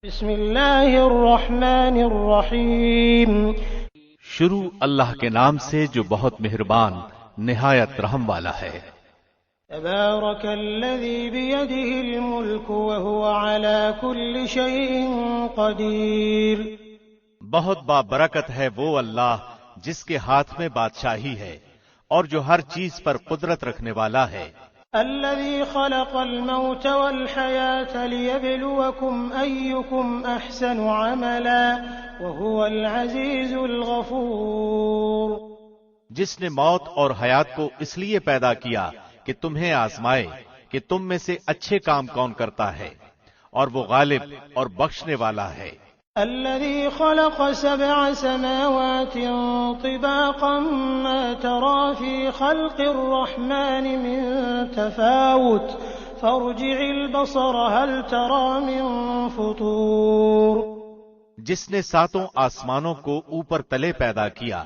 بسم اللہ الرحمن الرحیم۔ شروع اللہ کے نام سے جو بہت مہربان نہایت رحم والا ہے۔ تبارک الذی بیدہ الملک وہو علی کل شیء قدیر۔ بہت بابرکت ہے وہ اللہ جس کے ہاتھ میں بادشاہی ہے اور جو ہر چیز پر قدرت رکھنے والا ہے۔ الذي خلق الموت والحياة ليبلوكم أيكم أحسن عملا وهو العزيز الغفور۔ جس نے موت اور حیات کو اس لیے پیدا کیا کہ تمہیں آزمائے کہ تم میں سے اچھے کام کون کرتا ہے، اور وہ غالب اور بخشنے والا ہے۔ الذي خلق 7 سماوات طباقا ما ترى في خلق الرحمن من تفاوت فارجع البصر هل ترى من فطور۔ جس نے 7 آسمانوں کو اوپر تلے پیدا کیا،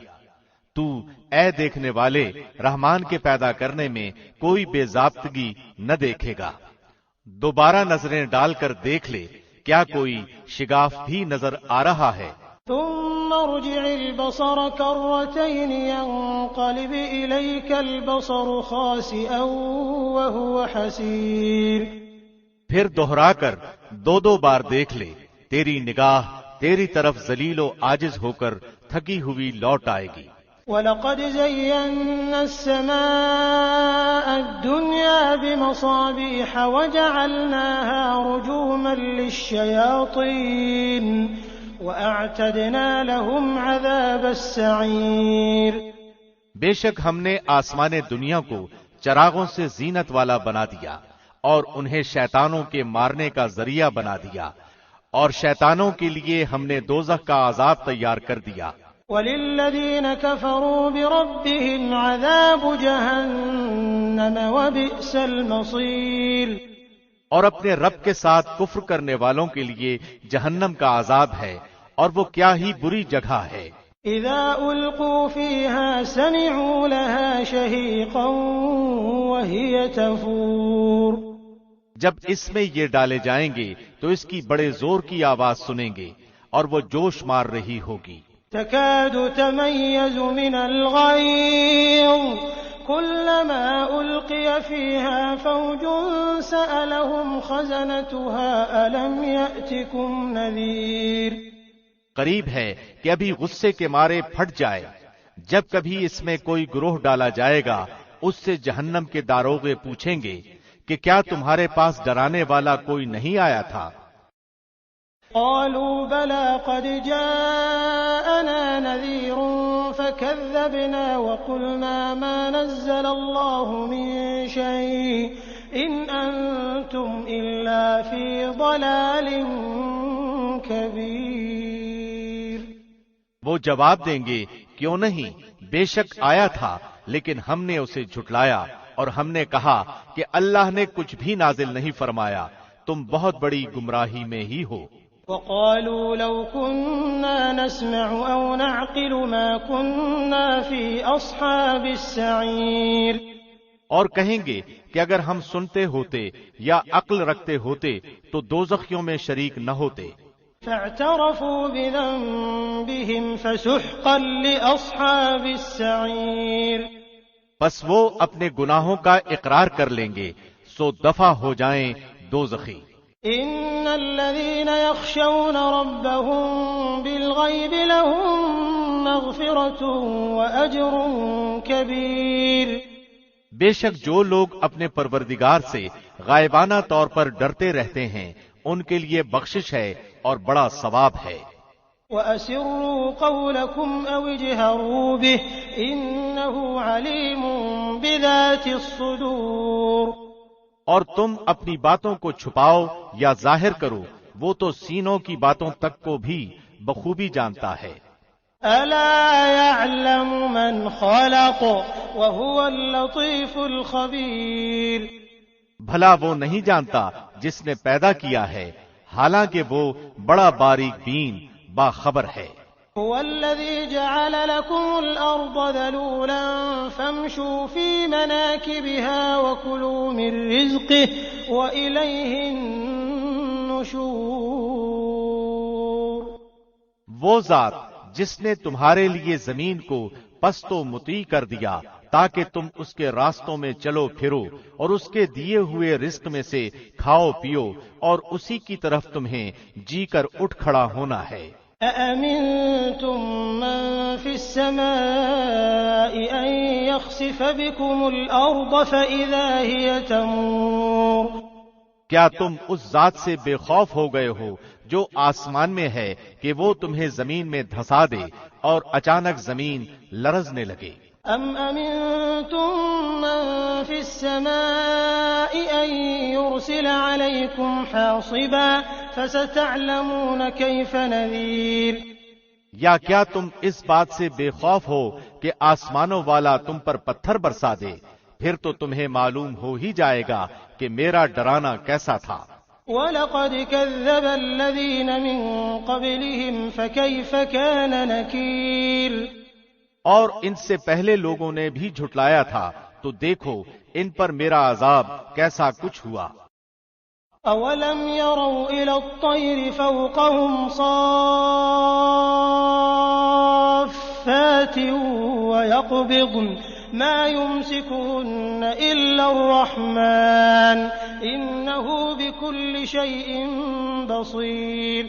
تو اے دیکھنے والے رحمان کے پیدا کرنے میں کوئی بے ضابطگی نہ دیکھے گا۔ دوبارہ نظریں ڈال کر دیکھ لے، کیا کوئی شگاف بھی نظر آ رہا ہے؟ ثم ارجع البصر كرتين ينقلب إليك البصر خاسئا وهو حسير۔ پھر دوہرا کر 2 بار دیکھ لے، تیری نگاہ تیری طرف ذلیل و عاجز ہو کر تھکی ہوئی لوٹ آئے گی۔ وَلَقَدْ زَيَّنَّا السَّمَاءَ الدُّنْيَا بِمَصَابِيحَ وَجَعَلْنَاهَا رُجُومًا لِلشَّيَاطِينِ وَأَعْتَدْنَا لَهُمْ عَذَابَ السَّعِيرِ۔ بے شک ہم نے آسمان دنیا کو چراغوں سے زینت والا بنا دیا اور انہیں شیطانوں کے مارنے کا ذریعہ بنا دیا، اور شیطانوں کے لیے ہم نے دوزخ کا عذاب تیار کر دیا۔ وَلِلَّذِينَ كَفَرُوا بِرَبِّهِمْ عَذَابُ جَهَنَّمَ وَبِئْسَ الْمَصِيرُ۔ اور اپنے رب کے ساتھ کفر کرنے والوں کے لیے جہنم کا عذاب ہے، اور وہ کیا ہی بری جگہ ہے۔ اذا القوا فيها سمعوا لها شهيقا وهي تفور۔ جب اس میں یہ ڈالے جائیں گے تو اس کی بڑے زور کی آواز سنیں گے، اور وہ جوش مار رہی ہوگی۔ تكاد تميز من الغيظ كلما ألقي فيها فوج سألهم خزنتها ألم يأتكم نذير۔ قریب ہے کہ ابھی غصے کے مارے پھٹ جائے، جب کبھی اس میں کوئی گروہ ڈالا جائے گا اس سے جہنم کے داروغے پوچھیں گے کہ کیا تمہارے پاس ڈرانے والا کوئی نہیں آیا تھا؟ قالوا بلى قد جاءنا نذير فكذبنا وقلنا ما نزل الله من شيء إن أنتم إلا في ضلال كبير۔ وہ جواب دیں گے کیوں نہیں، بے شک آیا تھا لیکن ہم نے اسے جھٹلایا، اور ہم نے کہا کہ اللہ نے کچھ بھی نازل نہیں فرمایا، تم بہت بڑی گمراہی میں ہی ہو۔ وقالوا لو كنا نسمع أو نعقل ما كنا في أصحاب السعير۔ اور کہیں گے کہ اگر ہم سنتے ہوتے یا عقل رکھتے ہوتے تو دوزخیوں میں شریک نہ ہوتے۔ فاعترفوا بذنبهم فسحقا لأصحاب السعير۔ پس وہ اپنے گناہوں کا اقرار کر لیں گے، سو دفع ہو جائیں دوزخی۔ ان الذين يخشون ربهم بالغيب لهم مغفرة واجر كبير۔ بے شک جو لوگ اپنے پروردگار سے غائبانہ طور پر ڈرتے رہتے ہیں ان کے لیے بخشش ہے اور بڑا ثواب ہے۔ وَأَسِرُّوا قَوْلَكُمْ أَوْ اجْهَرُوا بِهِ إِنَّهُ عَلِيمٌ بِذَاتِ الصُّدُورِ۔ اور تم اپنی باتوں کو چھپاؤ یا ظاہر کرو، وہ تو سینوں کی باتوں تک کو بھی بخوبی جانتا ہے۔ أَلَا يَعْلَمُ مَنْ خَلَقَ وَهُوَ اللَّطِيفُ الْخَبِيرُ۔ بھلا وہ نہیں جانتا جس نے پیدا کیا ہے، حالانکہ وہ بڑا باریک بین باخبر ہے۔ هو الذي جعل لكم الأرض ذلولا فامشوا في مناكبها وكلوا من رزقه وإليه النشور۔ وہ ذات جس نے تمہارے لیے زمین کو پست و مطیع کر دیا تاکہ تم اس کے راستوں میں چلو پھرو اور اس کے دیے ہوئے رزق میں سے کھاؤ پیو اور اسی کی طرف تمہیں جی کر اٹھ کھڑا ہونا ہے۔ أَأَمِنتُم مَّن فِي السَّمَاءِ أَن يَخْسِفَ بِكُمُ الْأَرْضَ فَإِذَا هِيَ تَمُورُ؟ کیا تم اس ذات سے بے خوف ہو گئے ہو جو آسمان میں ہے کہ وہ تمہیں زمین میں دھسا دے اور اچانک زمین لرزنے لگے؟ أَمْ أَمِنتُم مَّن فِي السَّمَاءِ أَن يُرْسِلَ عَلَيْكُمْ حَاصِبًا فَسَتَعْلَمُونَ كَيْفَ نَذِيرِ؟ یا کیا تم اس بات سے بے خوف ہو کہ آسمانوں والا تم پر پتھر برسا دے؟ پھر تو تمہیں معلوم ہو ہی جائے گا کہ میرا ڈرانا کیسا تھا۔ وَلَقَدْ كَذَّبَ الَّذِينَ مِن قَبْلِهِمْ فَكَيْفَ كَانَ نَكِيرِ؟ اور ان سے پہلے لوگوں نے بھی جھٹلایا تھا تو دیکھو ان پر میرا عذاب کیسا کچھ ہوا۔ أَوَلَمْ يَرَوْا إِلَى الطَّيْرِ فَوْقَهُمْ صَافَّاتٍ وَيَقْبِضْنَ مَا يُمْسِكُهُنَّ إِلَّا الرَّحْمَنُ إِنَّهُ بِكُلِّ شَيْءٍ بَصِيرٌ۔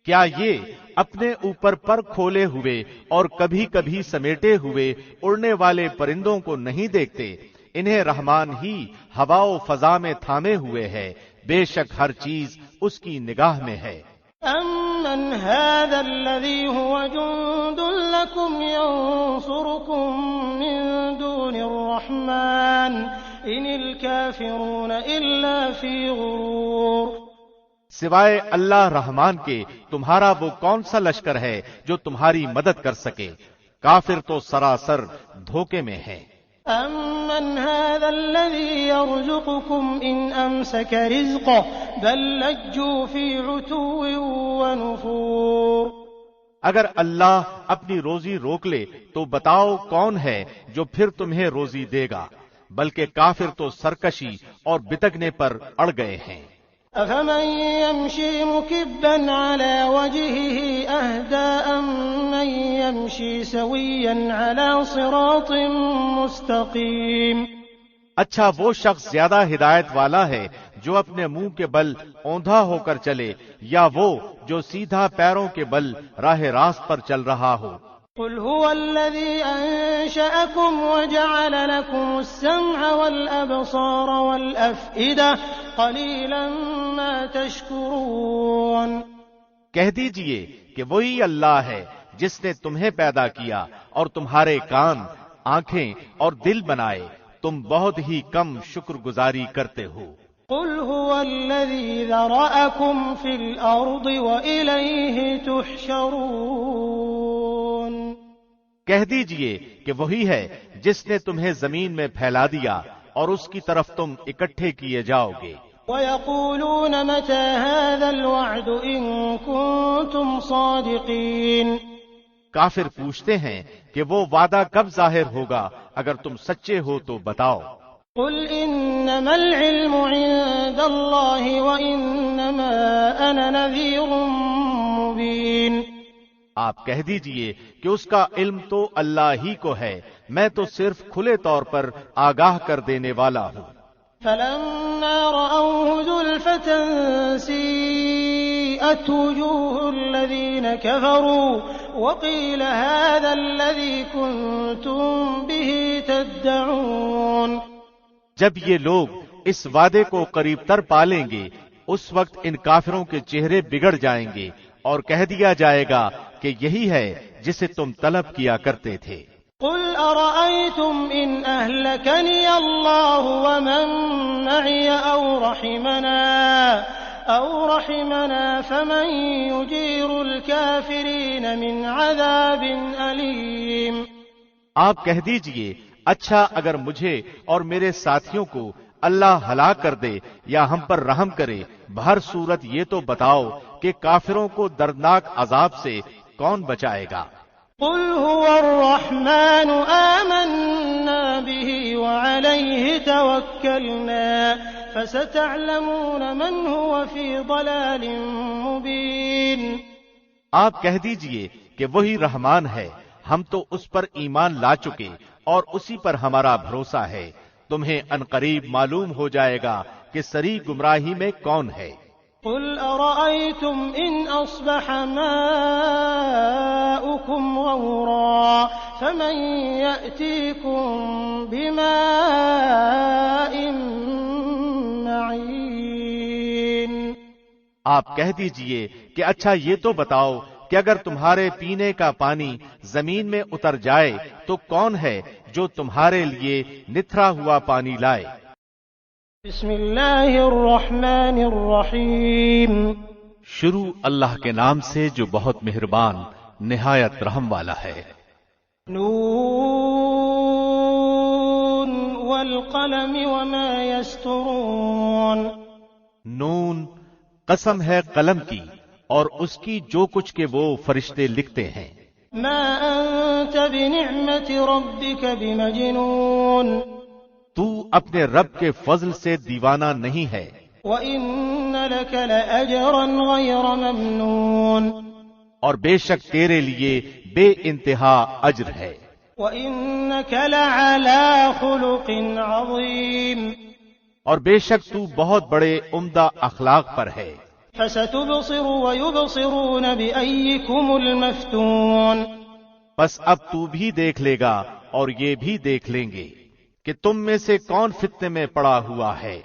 کیا یہ اپنے اوپر پر کھولے ہوئے اور کبھی کبھی سمیٹے ہوئے اڑنے والے پرندوں کو نہیں دیکھتے؟ انہیں رحمان ہی ہوا و فضا میں تھامے ہوئے ہے، بے شک ہر چیز اس کی نگاہ میں ہے۔ أَمَّنْ هَذَا الَّذِي هُوَ جُندٌ لَّكُمْ يَنصُرُكُم مِّن دُونِ الرَّحْمَٰنِ إِنِ الْكَافِرُونَ إِلَّا فِي غُرُورٍ۔ سوائے اللہ رحمان کے تمہارا وہ کون سا لشکر ہے جو تمہاری مدد کر سکے؟ کافر تو سراسر دھوکے میں ہے۔ أَمَّنْ هَذَا الَّذِي يَرْزُقُكُمْ إِنْ أَمْسَكَ رِزْقَهُ بَل لَّجُّوا فِي عُتُوٍّ وَنُفُورٍ۔ اگر اللہ اپنی روزی روک لے تو بتاؤ کون ہے جو پھر تمہیں روزی دے گا؟ بلکہ کافر تو سرکشی اور بتکنے پر اڑ گئے ہیں۔ أَفَمَن يَمْشِي مُكِبًّا عَلَى وَجْهِهِ أَهْدَىٰ أَمَّن يَمْشِي سَوِيًّا عَلَى صِرَاطٍ مُّسْتَقِيمٍ؟ اچھا وہ شخص زیادہ ہدایت والا ہے جو اپنے منہ کے بل اوندھا ہو کر چلے یا وہ جو سیدھا پیروں کے بل راہ راست پر چل رہا ہو۔ قُلْ هُوَ الَّذِي أَنشَأَكُمْ وَجَعَلَ لَكُمُ السَّمْعَ وَالْأَبْصَارَ وَالْأَفْئِدَةَ قَلِيلًا مَا تَشْكُرُونَ۔ کہہ دیجئے کہ وہی اللہ ہے جس نے تمہیں پیدا کیا اور تمہارے کان، آنکھیں اور دل بنائے، تم بہت ہی کم شکر گزاری کرتے ہو۔ قُلْ هُوَ الَّذِي ذَرَأَكُمْ فِي الْأَرْضِ وَإِلَيْهِ تُحْشَرُونَ۔ کہہ دیجئے کہ وہی ہے جس نے تمہیں زمین میں پھیلا دیا اور اس کی طرف تم اکٹھے کیے جاؤ گے۔ وَيَقُولُونَ مَتَىٰ هَٰذَا الْوَعْدُ إِن كُنتُمْ صَادِقِينَ۔ کافر پوچھتے ہیں کہ وہ وعدہ کب ظاہر ہوگا؟ اگر تم سچے ہو تو بتاؤ۔ قُلْ إِنَّمَا الْعِلْمُ عِندَ اللَّهِ وَإِنَّمَا أَنَا نَذِيرٌ مُّبِينٌ۔ آپ کہہ دیجئے کہ اس کا علم تو اللہ ہی کو ہے، میں تو صرف کھلے طور پر آگاہ کر دینے والا ہوں۔ فَلَمَّا رَأَوْهُ زُلْفَةً سِيئَتْ وُجُوهُ الَّذِينَ كَفَرُوا وَقِيلَ هَٰذَا الَّذِي كُنتُم بِهِ تَدَّعُونَ۔ جب یہ لوگ اس وعدے کو قریب تر پالیں گے اس وقت ان کافروں کے چہرے بگڑ جائیں گے اور کہہ دیا جائے گا کہ یہی ہے جسے تم طلب کیا کرتے تھے۔ قُلْ أَرَأَيْتُمْ إِنْ أَهْلَكَنِيَ اللَّهُ وَمَن مَّعِيَ أَوْ رَحِمَنَا فَمَن يُجِيرُ الْكَافِرِينَ مِنْ عَذَابٍ أَلِيمٍ۔ آپ کہہ دیجئے اچھا اگر مجھے اور میرے ساتھیوں کو اللہ ہلاک کر دے یا ہم پر رحم کرے، بہر صورت یہ تو بتاؤ کہ کافروں کو دردناک عذاب سے کون بچائے گا؟ قُلْ هُوَ الرَّحْمَٰنُ آمَنَّا بِهِ وَعَلَيْهِ تَوَكَّلْنَا فَسَتَعْلَمُونَ مَنْ هُوَ فِي ضَلَالٍ مُّبِينٍ۔ آپ کہہ دیجئے کہ وہی رحمان ہے، ہم تو اس پر ایمان لا چکے اور اسی پر ہمارا بھروسہ ہے، تمہیں عنقریب معلوم ہو جائے گا کہ سری گمراہی میں کون ہے۔ قل أرأيتم إن أصبح ماؤكم غورا فمن يأتيكم بماء معين۔ آپ کہہ دیجئے کہ اچھا یہ تو بتاؤ کہ اگر تمہارے پینے کا پانی زمین میں اتر جائے تو کون ہے جو تمہارے لیے نتھرا ہوا پانی لائے؟ بسم اللہ الرحمن الرحیم۔ شروع اللہ کے نام سے جو بہت مہربان نہایت رحم والا ہے۔ نون والقلم وما يسطرون۔ نون، قسم ہے قلم کی اور اس کی جو کچھ کہ وہ فرشتے لکھتے ہیں۔ ما انت بنعمت ربك بمجنون۔ تو اپنے رب کے فضل سے دیوانہ نہیں ہے۔ وَإِنَّ لَكَ لَأَجْرًا غَيْرَ مَمْنُونٍ۔ اور بے شک تیرے لیے بے انتہا اجر ہے۔ وَإِنَّكَ لَعَلَى خُلُقٍ عَظِيمٍ۔ اور بے شک تو بہت بڑے عمدہ اخلاق پر ہے۔ فَسَتُبْصِرُ وَيُبْصِرُونَ بِأَيِّكُمُ الْمَفْتُونَ۔ بس اب تو بھی دیکھ لے گا اور یہ بھی دیکھ لیں گے کہ تم میں سے کون فتنے میں پڑا ہوا ہے۔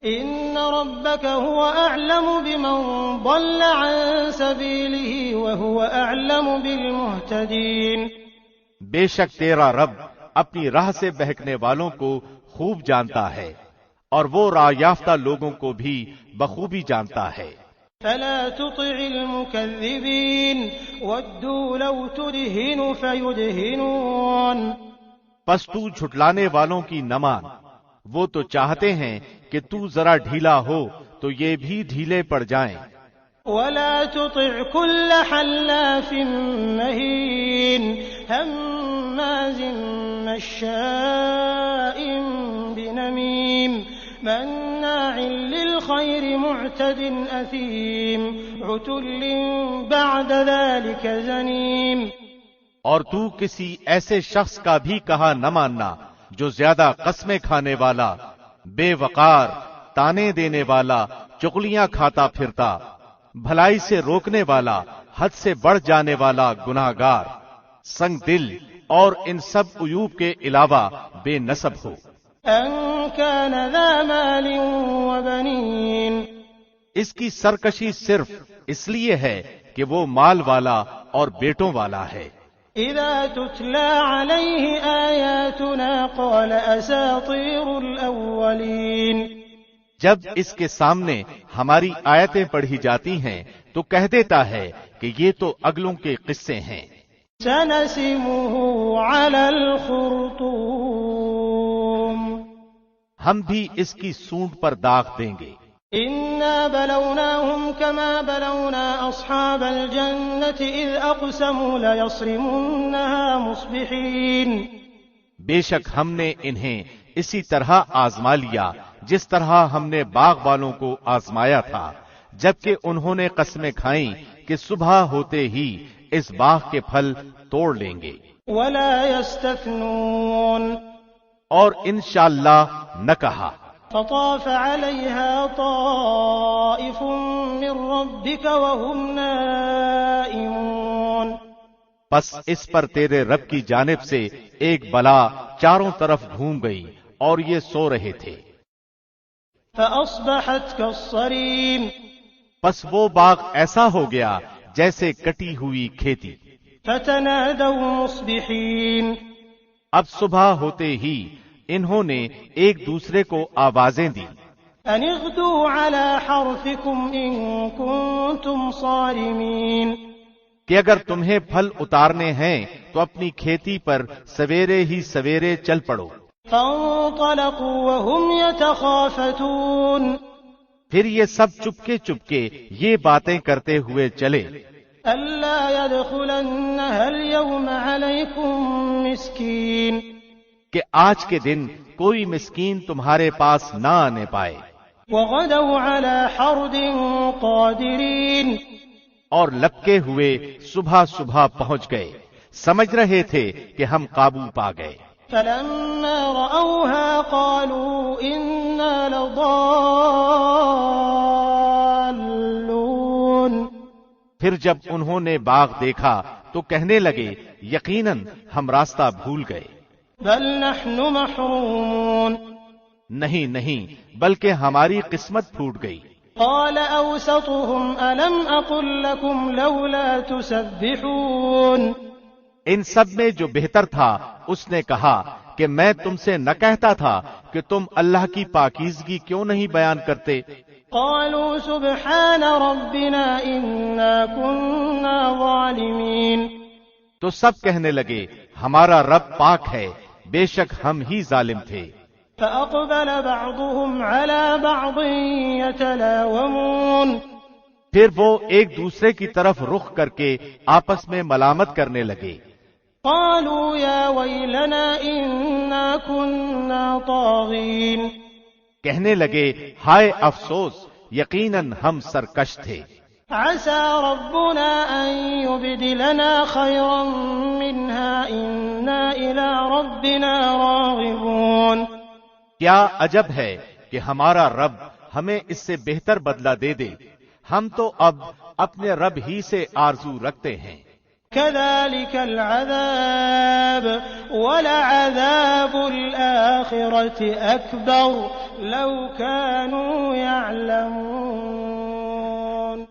ان ربك هو اعلم بمن ضل عن سبيله وهو اعلم بالمهتدين۔ بے شک تیرا رب اپنی راہ سے بہکنے والوں کو خوب جانتا ہے اور وہ راہ یافتہ لوگوں کو بھی بخوبی جانتا ہے۔ فلا تطع المكذبين ودوا لو تدهن فيدهنون۔ پس تو جھٹلانے والوں کی نہ مان، وہ تو چاہتے ہیں کہ تو ذرا ڈھیلا ہو تو یہ بھی ڈھیلے پڑ جائیں۔ ولا تطع كل حلاف مهين هماز مشاء بنميم مناع للخير معتد أثيم عتل بعد ذلك زنيم۔ اور تو کسی ایسے شخص کا بھی کہا نہ ماننا جو زیادہ قسمیں کھانے والا، بے وقار، تانے دینے والا، چغلیاں کھاتا پھرتا، بھلائی سے روکنے والا، حد سے بڑھ جانے والا گناہگار، سنگ دل اور ان سب عیوب کے علاوہ بے نسب ہو۔ ان كان ذا مال وبنين۔ اس کی سرکشی صرف اس لیے ہے کہ وہ مال والا اور بیٹوں والا ہے۔ اذا تتلى عليه آياتنا قال اساطير الاولين۔ جب اس کے سامنے ہماری آیتیں پڑھی جاتی ہیں تو کہہ دیتا ہے کہ یہ تو اگلوں کے قصے ہیں۔ سنسمه على الخرطوم۔ ہم بھی اس کی سونڈ پر داغ دیں گے۔ إنا بلوناهم كما بلونا أصحاب الجنة إذ أقسموا ليصرمنها مصبحين۔ بے شک ہم نے انہیں اسی طرح آزما لیا جس طرح ہم نے باغ والوں کو آزمایا تھا، جبکہ انہوں نے قسمیں کھائیں کہ صبح ہوتے ہی اس باغ کے پھل توڑ لیں گے۔ ولا يستثنون۔ اور انشاءاللہ نہ کہا۔ فطاف عليها طائف من ربك وهم نائمون۔ پس اس پر تیرے رب کی جانب سے ایک بلا چاروں طرف گھوم گئی اور یہ سو رہے تھے۔ فأصبحت كالصريم۔ پس وہ باغ ایسا ہو گیا جیسے کٹی ہوئی کھیتی۔ فتنادوا مصبحين۔ اب صبح ہوتے ہی انہوں نے ایک دوسرے کو آوازیں دی، ان اغدوا على حرثكم ان كنتم صارمين۔ کہ اگر تمہیں پھل اتارنے ہیں تو اپنی کھیتی پر سویرے ہی سویرے چل پڑو۔ فانطلقوا وهم يتخافتون۔ پھر یہ سب چپکے چپکے یہ باتیں کرتے ہوئے چلے، الا يدخلنها اليوم عليكم مسكين۔ کہ آج کے دن کوئی مسکین تمہارے پاس نہ آنے پائے۔ وغدوا على حرد قادرين۔ اور لپکے ہوئے صبح صبح پہنچ گئے، سمجھ رہے تھے کہ ہم قابو پا گئے۔ فلما رأوها قالوا إنا لضالون۔ پھر جب انہوں نے باغ دیکھا تو کہنے لگے یقیناً ہم راستہ بھول گئے۔ بل نحن محرومون۔ نہیں نہیں، بلکہ ہماری قسمت پھوٹ گئی۔ قال أوسطهم ألم أقل لكم لولا تسبحون۔ ان سب میں جو بہتر تھا اس نے کہا کہ میں تم سے نہ کہتا تھا کہ تم اللہ کی پاکیزگی کیوں نہیں بیان کرتے؟ قالوا سبحان ربنا إنا كنا ظالمين۔ تو سب کہنے لگے ہمارا رب پاک ہے، بے شک ہم ہی ظالم تھے۔ فأقبل بعضهم على بعض يتلاومون۔ پھر وہ ایک دوسرے کی طرف رخ کر کے آپس میں ملامت کرنے لگے۔ قالوا يا ويلنا إنا كنا طاغين۔ کہنے لگے ہائے افسوس، یقیناً ہم سرکش تھے۔ عسى ربنا أن يبدلنا خيرا منها إنا إلى ربنا راغبون۔ کیا عجب ہے کہ ہمارا رب ہمیں اس سے بہتر بدلہ دے دے، ہم تو اب اپنے رب ہی سے آرزو رکھتے ہیں۔ كذلك العذاب ولعذاب الآخرة أكبر لو كانوا يعلمون۔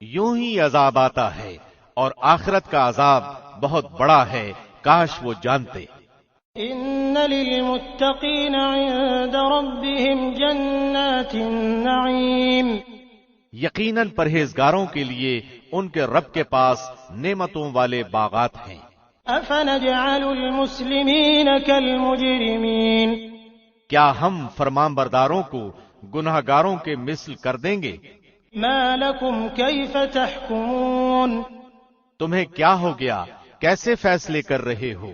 یوں ہی عذاب آتا ہے اور آخرت کا عذاب بہت بڑا ہے، کاش وہ جانتے۔ إن للمتقين عند ربهم جنات النعيم۔ یقیناً پرہیزگاروں کے لیے ان کے رب کے پاس نعمتوں والے باغات ہیں۔ أفنجعل المسلمين كالمجرمين۔ کیا ہم فرمانبرداروں کو گناہگاروں کے مثل کر دیں گے؟ ما لكم كيف تحكمون۔ تمہیں کیا ہو گیا، کیسے فیصلے کر رہے ہو؟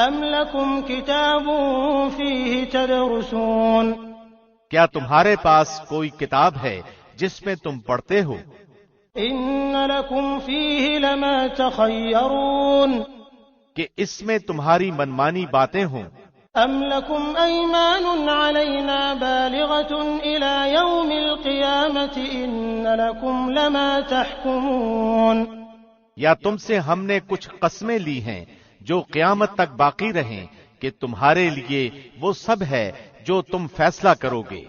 أم لكم كتاب فيه تدرسون۔ کیا تمہارے پاس کوئی کتاب ہے جس میں تم پڑھتے ہو؟ إن لكم فيه لما تخيرون۔ کہ اس میں تمہاری منمانی باتیں ہوں؟ أم لكم أيمان علينا بالغة إلى يوم القيامة إن لكم لما تحكمون۔ یا تم سے ہم نے کچھ قسمیں لی ہیں جو قیامت تک باقی رہیں کہ تمہارے لیے وہ سب ہے جو تم فیصلہ کرو گے۔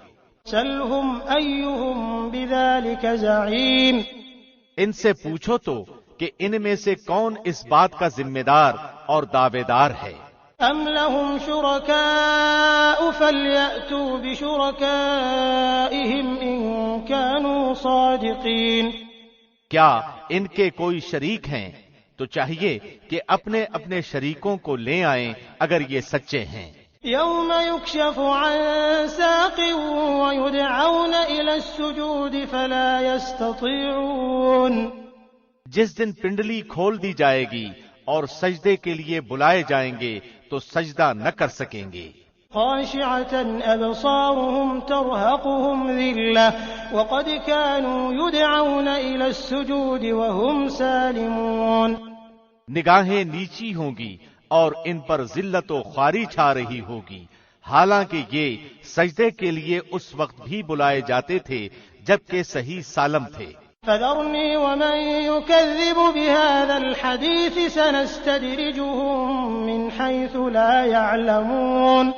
سلهم أيهم بذلك زعيم۔ ان سے پوچھو تو کہ ان میں سے کون اس بات کا ذمہ دار اور دعوے دار ہے؟ أم لهم شركاء فليأتوا بشركائهم إن كانوا صادقين۔ کیا ان کے کوئی شریک ہیں؟ تو چاہیے کہ اپنے اپنے شریکوں کو لے آئیں اگر یہ سچے ہیں۔ يوم يكشف عن ساق ويدعون إلى السجود فلا يستطيعون۔ جس دن پنڈلی کھول دی جائے گی اور سجدے کے لیے بلائے جائیں گے تو سجدہ نہ کر سکیں گے۔ خاشعة أبصارهم ترهقهم ذلة وقد كانوا يدعون إلى السجود وهم سالمون۔ نگاہیں نیچی ہوں گی اور ان پر ذلت و خواری چھا رہی ہوگی، حالانکہ یہ سجدے کے لیے اس وقت بھی بلائے جاتے تھے جبکہ صحیح سالم تھے۔ فذرني ومن يكذب بهذا الحديث سنستدرجهم من حيث لا يعلمون۔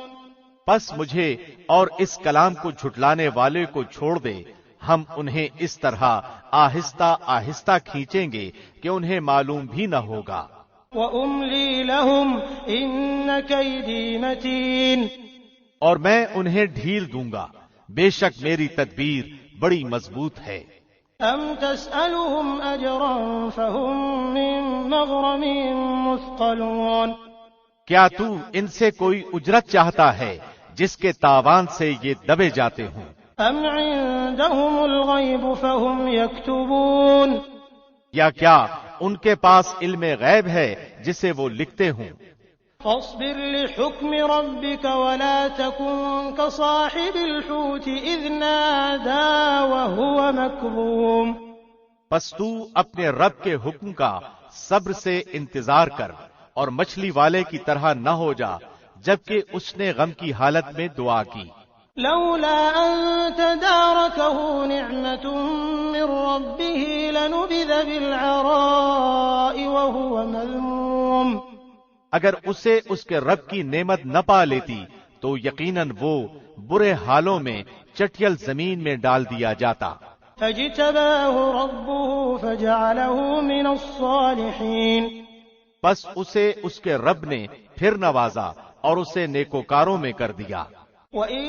پس مجھے اور اس کلام کو جھٹلانے والے کو چھوڑ دے، ہم انہیں اس طرح آہستہ آہستہ کھینچیں گے کہ انہیں معلوم بھی نہ ہوگا۔ وَأُمْلِي لَهُمْ إِنَّ كَيْدِي مَتِينٌ۔ اور میں انہیں ڈھیل دوں گا، بے شک میری تدبیر بڑی مضبوط ہے۔ أَمْ تَسْأَلُهُمْ أَجْرًا فَهُمْ مِنْ مَغْرَمٍ مُثْقَلُونَ۔ کیا تو ان سے کوئی اجرت چاہتا ہے جس کے تاوان سے یہ دبے جاتے ہوں؟ أَمْ عِندَهُمُ الْغَيْبُ فَهُمْ يَكْتُبُونَ۔ یا کیا ان کے پاس علم غیب ہے جسے وہ لکھتے ہوں؟ فاصبر لحكم ربك ولا تكن كصاحب الحوت إذ نادى وهو مكظوم۔ پس تو اپنے رب کے حکم کا صبر سے انتظار کر اور مچھلی والے کی طرح نہ ہو جا جبکہ اس نے غم کی حالت میں دعا کی۔ لولا أن تداركه نعمة من ربه لنبذ بالعراء وهو مذموم، اگر اسے اس کے رب کی نعمت نہ پا لیتی تو یقیناً وہ برے حالوں میں چٹیل زمین میں ڈال دیا جاتا۔ فاجتباه ربه فجعله من الصالحين، بس اسے اس کے رب نے پھر نوازا اور اسے نیکوکاروں میں کر دیا۔ وَإِن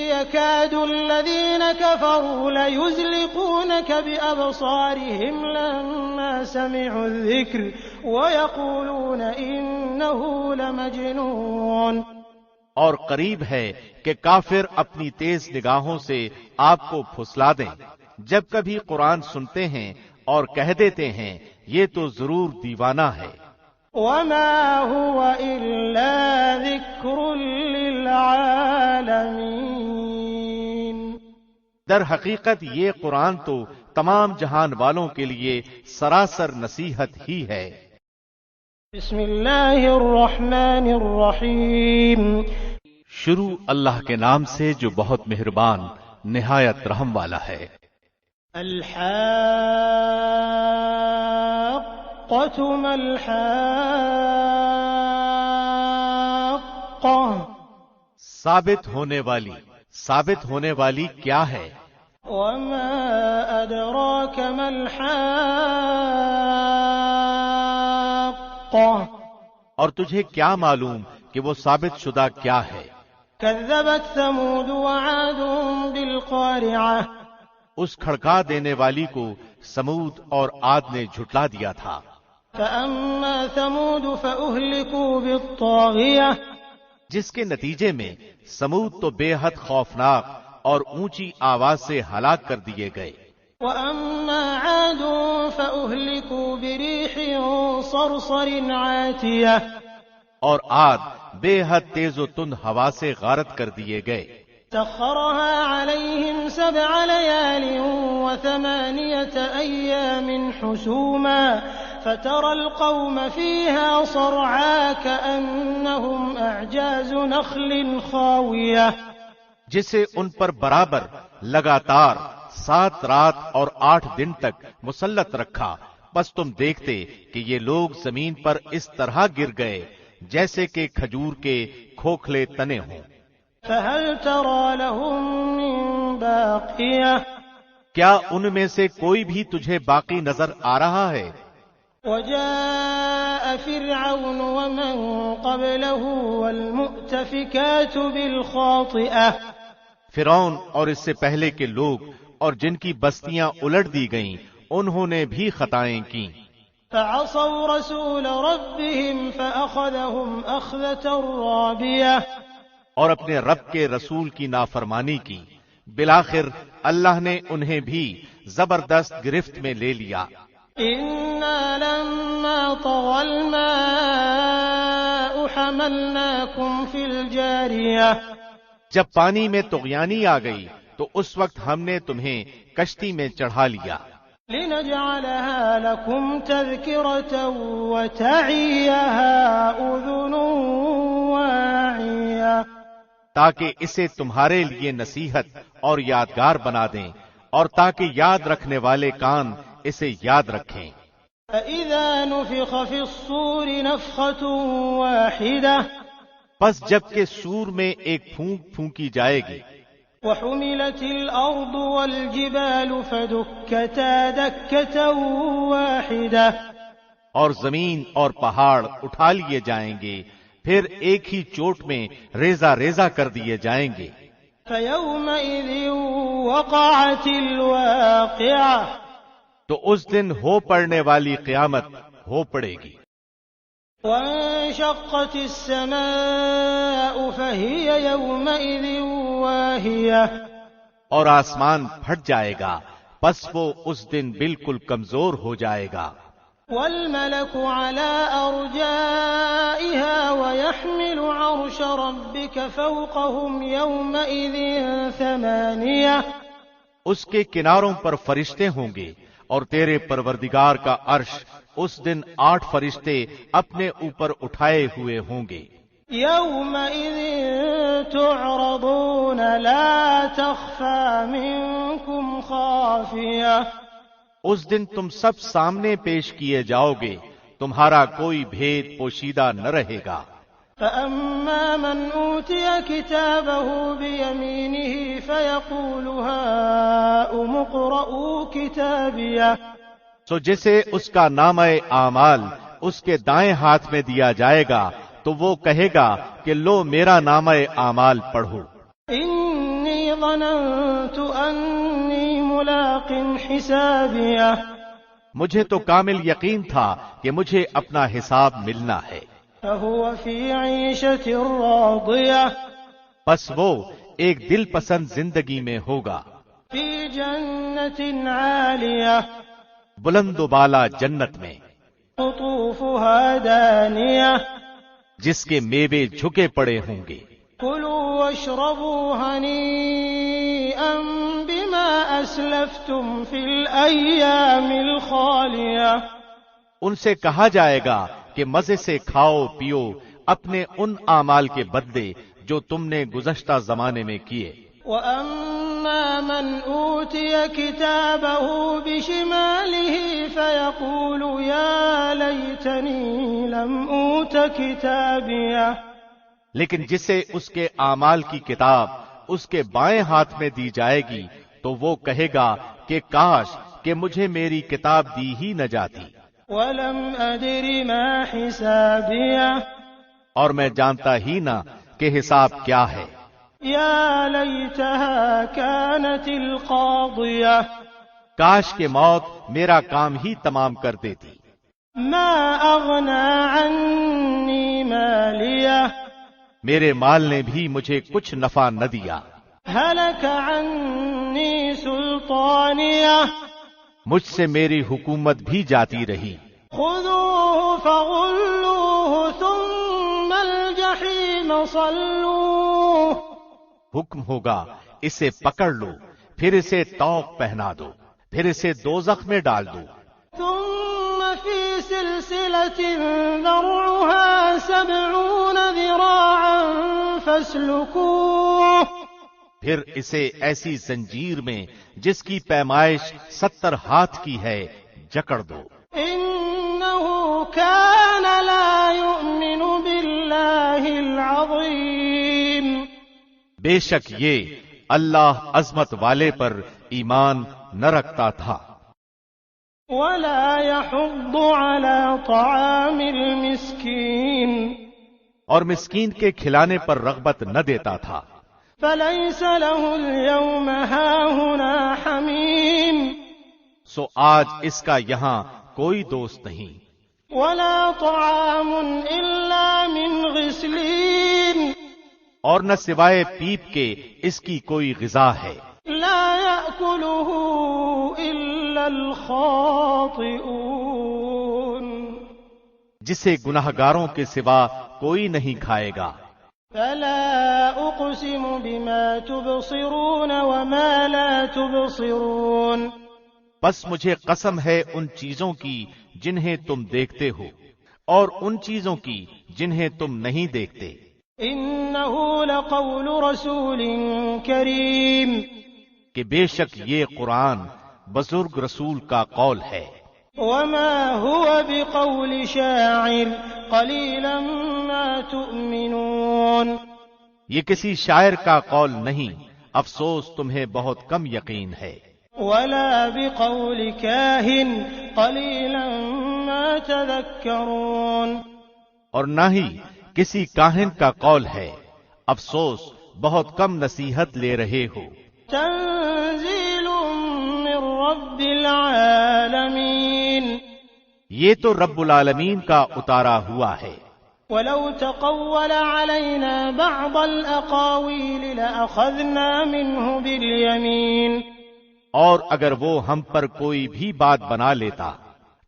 يَكَادُ الَّذِينَ كَفَرُوا لَيُزْلِقُونَكَ بِأَبْصَارِهِمْ لَمَّا سَمِعُوا الذِّكْرَ وَيَقُولُونَ إِنَّهُ لَمَجْنُونٌ، اور قریب ہے کہ کافر اپنی تیز نگاہوں سے آپ کو پھسلا دیں جب کبھی قرآن سنتے ہیں اور کہہ دیتے ہیں یہ تو ضرور دیوانہ ہے۔ وَمَا هُوَ إِلَّا ذِكْرٌ لِّلْعَالَمِينَ، در حقیقت یہ قرآن تو تمام جہان والوں کے لیے سراسر نصیحت ہی ہے۔ بسم اللہ الرحمن الرحیم، شروع اللہ کے نام سے جو بہت مہربان نہایت رحم والا ہے۔ الحاقۃ ما الحاقۃ، ثابت ہونے والی کیا ہے؟ وما ادراک ما الحاقۃ، اور تجھے کیا معلوم کہ وہ ثابت شدہ کیا ہے؟ کذبت ثمود وعاد بالقارعہ، اس کھڑکا دینے والی کو سمود اور عاد نے جھٹلا دیا تھا۔ فأما ثمود فأهلكوا بالطاغیہ، جس کے نتیجے میں سمود تو بے حد خوفناک اور اونچی آواز سے ہلاک کر دیے گئے۔ وأما عاد فأهلكوا بريح صرصر عاتیہ، اور عاد بے حد تیز و تند ہوا سے غارت کر دیے گئے۔ سخرها عليهم 7 ليال و8 أيام حسوما فترى القوم فيها صرعا كأنهم أعجاز نخل خاوية، جسے ان پر برابر لگاتار 7 رات اور 8 دن تک مسلط رکھا، بس تم دیکھتے کہ یہ لوگ زمین پر اس طرح گر گئے جیسے کہ کھجور کے کھوکھلے تنے ہوں۔ فهل ترى لهم من باقية، کیا ان میں سے کوئی بھی تجھے باقی نظر آ رہا ہے؟ وجاء فرعون ومن قبله والمؤتفكات بالخاطئة، فرعون اور اس سے پہلے کے لوگ اور جن کی بستیاں الٹ دی گئیں انہوں نے بھی خطائیں کی۔ فعصوا رسول ربهم فأخذهم أخذة رابية، اور اپنے رب کے رسول کی نافرمانی کی، بالآخر اللہ نے انہیں بھی زبردست گرفت میں لے لیا۔ إنا لما طغى الماء حملناكم في الجارية، جب پانی میں طغیانی آ گئی تو اس وقت ہم نے تمہیں کشتی میں چڑھا لیا۔ لنجعلها لكم تذكرة وتعيها أذن واعية، تاکہ اسے تمہارے لیے نصیحت اور یادگار بنا دیں اور تاکہ یاد رکھنے والے کان اسے یاد رکھیں۔ فإذا نفخ في الصور نفخة واحدة، پس جب کہ سور میں ایک پھونک پھونکی جائے گی، وحملت الأرض والجبال فدكتا دكة واحدة، اور زمین اور پہاڑ اٹھا لیے جائیں گے، پھر ایک ہی چوٹ میں ریزہ ریزہ کر دیے جائیں گے۔ فيومئذ وقعت الواقعة، تو اس دن ہو پڑنے والی قیامت ہو پڑے گی۔ وانشقت السماء فهي يومئذ واهية، اور آسمان پھٹ جائے گا، پس وہ اس دن بالکل کمزور ہو جائے گا۔ والملك على أرجائها ويحمل عرش ربك فوقهم يومئذ 8، اس کے کناروں پر فرشتے ہوں گے اور تیرے پروردگار کا عرش اس دن 8 فرشتے اپنے اوپر اٹھائے ہوئے ہوں گے۔ يومئذ تعرضون لا تخفى منكم خافية، اس دن تم سب سامنے پیش کیے جاؤ گے، تمہارا کوئی بھید پوشیدہ نہ رہے گا۔ فأما من أوتي كتابه بيمينه فيقول هاؤم اقرءوا كتابيه، سو جسے اس کا نامہ اعمال اس کے دائیں ہاتھ میں دیا جائے گا تو وہ کہے گا کہ لو میرا نامہ اعمال پڑھو۔ إني ظننت أني ملاق حسابيه، مجھے تو کامل یقین تھا کہ مجھے اپنا حساب ملنا ہے۔ فهو في عيشة راضية، بس وہ ایک دل پسند زندگی میں ہوگا، في جنة عالية، بلند و بالا جنت میں، قطوفها دانية، جس کے میوے جھکے پڑے ہوں گے۔ كلوا واشربوا هنيئا بما أسلفتم في الأيام الخالية، ان سے کہا جائے گا کہ مزے سے کھاؤ پیو اپنے ان اعمال کے بدلے جو تم نے گزشتہ زمانے میں کیے۔ وأما من أوتي كتابه بشماله فيقول يا ليتني لم أوت كتابيه، لیکن جسے اس کے اعمال کی کتاب اس کے بائیں ہاتھ میں دی جائے گی تو وہ کہے گا کہ کاش کہ مجھے میری کتاب دی ہی نہ جاتی، ولم أدر ما حسابيه، اور میں جانتا ہی نہ کہ حساب کیا ہے۔ يا ليتها كانت القاضية، کاش کہ موت میرا کام ہی تمام کر دیتی۔ ما أغنى عني ماليه، میرے مال نے بھی مجھے کچھ نفع نہ دیا، هلك عني سلطانيه، مجھ سے میری حکومت بھی جاتی رہی۔ خذوه فغلوه ثم الجحيم صلوه، حکم ہوگا اسے پکڑ لو، پھر اسے طوق پہنا دو، پھر اسے دوزخ میں ڈال دو، ثم في سلسلة ذرعها 70 ذراعا فاسلكوه، پھر اسے ایسی زنجیر میں جس کی پیمائش 70 ہاتھ کی ہے جکڑ دو۔ إنه كان لا يؤمن بالله العظيم، بے شک یہ اللہ عظمت والے پر ایمان نہ رکھتا تھا، ولا يحض على طعام المسكين، اور مسکین کے کھلانے پر رغبت نہ دیتا تھا۔ فليس له اليوم هاهنا حميم، سو آج اس کا یہاں کوئی دوست نہیں، ولا طعام إلا من غسلين، اور نہ سوائے پیپ کے اس کی کوئی غذا ہے، لا يأكله إلا الخاطئون، جسے گناہگاروں کے سوا کوئی نہیں کھائے گا۔ فلا أقسم بما تبصرون وما لا تبصرون، بس مجھے قسم ہے ان چیزوں کی جنہیں تم دیکھتے ہو اور ان چیزوں کی جنہیں تم نہیں دیکھتے۔ إنه لقول رسول كريم، کہ بے شک یہ قرآن بزرگ رسول کا قول ہے، وما هو بقول شاعر قليلا ما تؤمنون، یہ کسی شاعر کا قول نہیں، افسوس تمہیں بہت کم یقین ہے۔ ولا بقول كاهن قليلا ما تذكرون، اور نہ ہی کسی کاہن کا قول ہے، افسوس بہت کم نصیحت لے رہے ہو۔ تنزيل من رب العالمين، یہ تو رب العالمین کا اتارا ہوا ہے۔ ولو تقول علينا بعض الأقاويل لأخذنا منه باليمين، اور اگر وہ ہم پر کوئی بھی بات بنا لیتا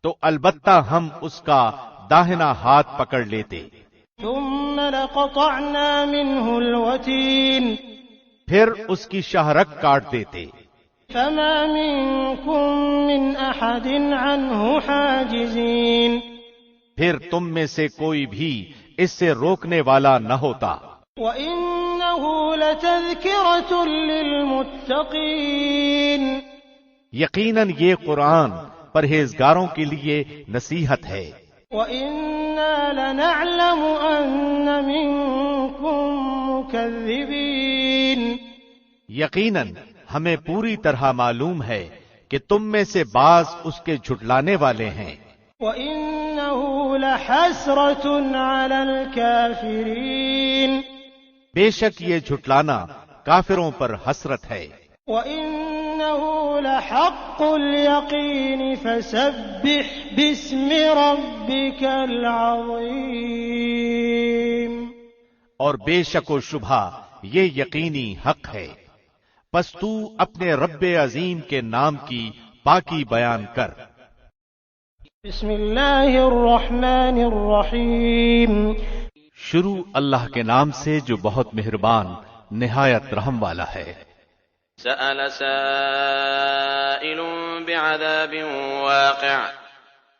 تو البتہ ہم اس کا داہنا ہاتھ پکڑ لیتے، ثم لقطعنا منه الوتين، پھر اس کی شاہرگ کاٹ دیتے، فما منكم من أحد عنه حاجزين پھر تم میں سے کوئی بھی اس سے روکنے والا نہ ہوتا۔ وَإِنَّهُ لَتَذْكِرَةٌ لِّلْمُتَّقِينَ یقیناً یہ قرآن پرہیزگاروں کے لیے نصیحت ہے۔ وَإِنَّا لَنَعْلَمُ أَنَّ مِنكُم مُّكَذِّبِينَ یقیناً ہمیں پوری طرح معلوم ہے کہ تم میں سے بعض اس کے جھٹلانے والے ہیں۔ وَإِنَّهُ لَحَسْرَةٌ عَلَى الْكَافِرِينَ بے شک یہ جھٹلانا کافروں پر حسرت ہے۔ وَإِنَّهُ لَحَقُّ الْيَقِينِ فَسَبِّحْ بِاسْمِ رَبِّكَ الْعَظِيمِ اور بے شک و شبہ یہ یقینی حق ہے، پس تو اپنے رب عظیم کے نام کی پاکی بیان کر۔ بسم اللہ الرحمن الرحیم شروع اللہ کے نام سے جو بہت مہربان نہایت رحم والا ہے۔ سأل سائل بعذاب واقع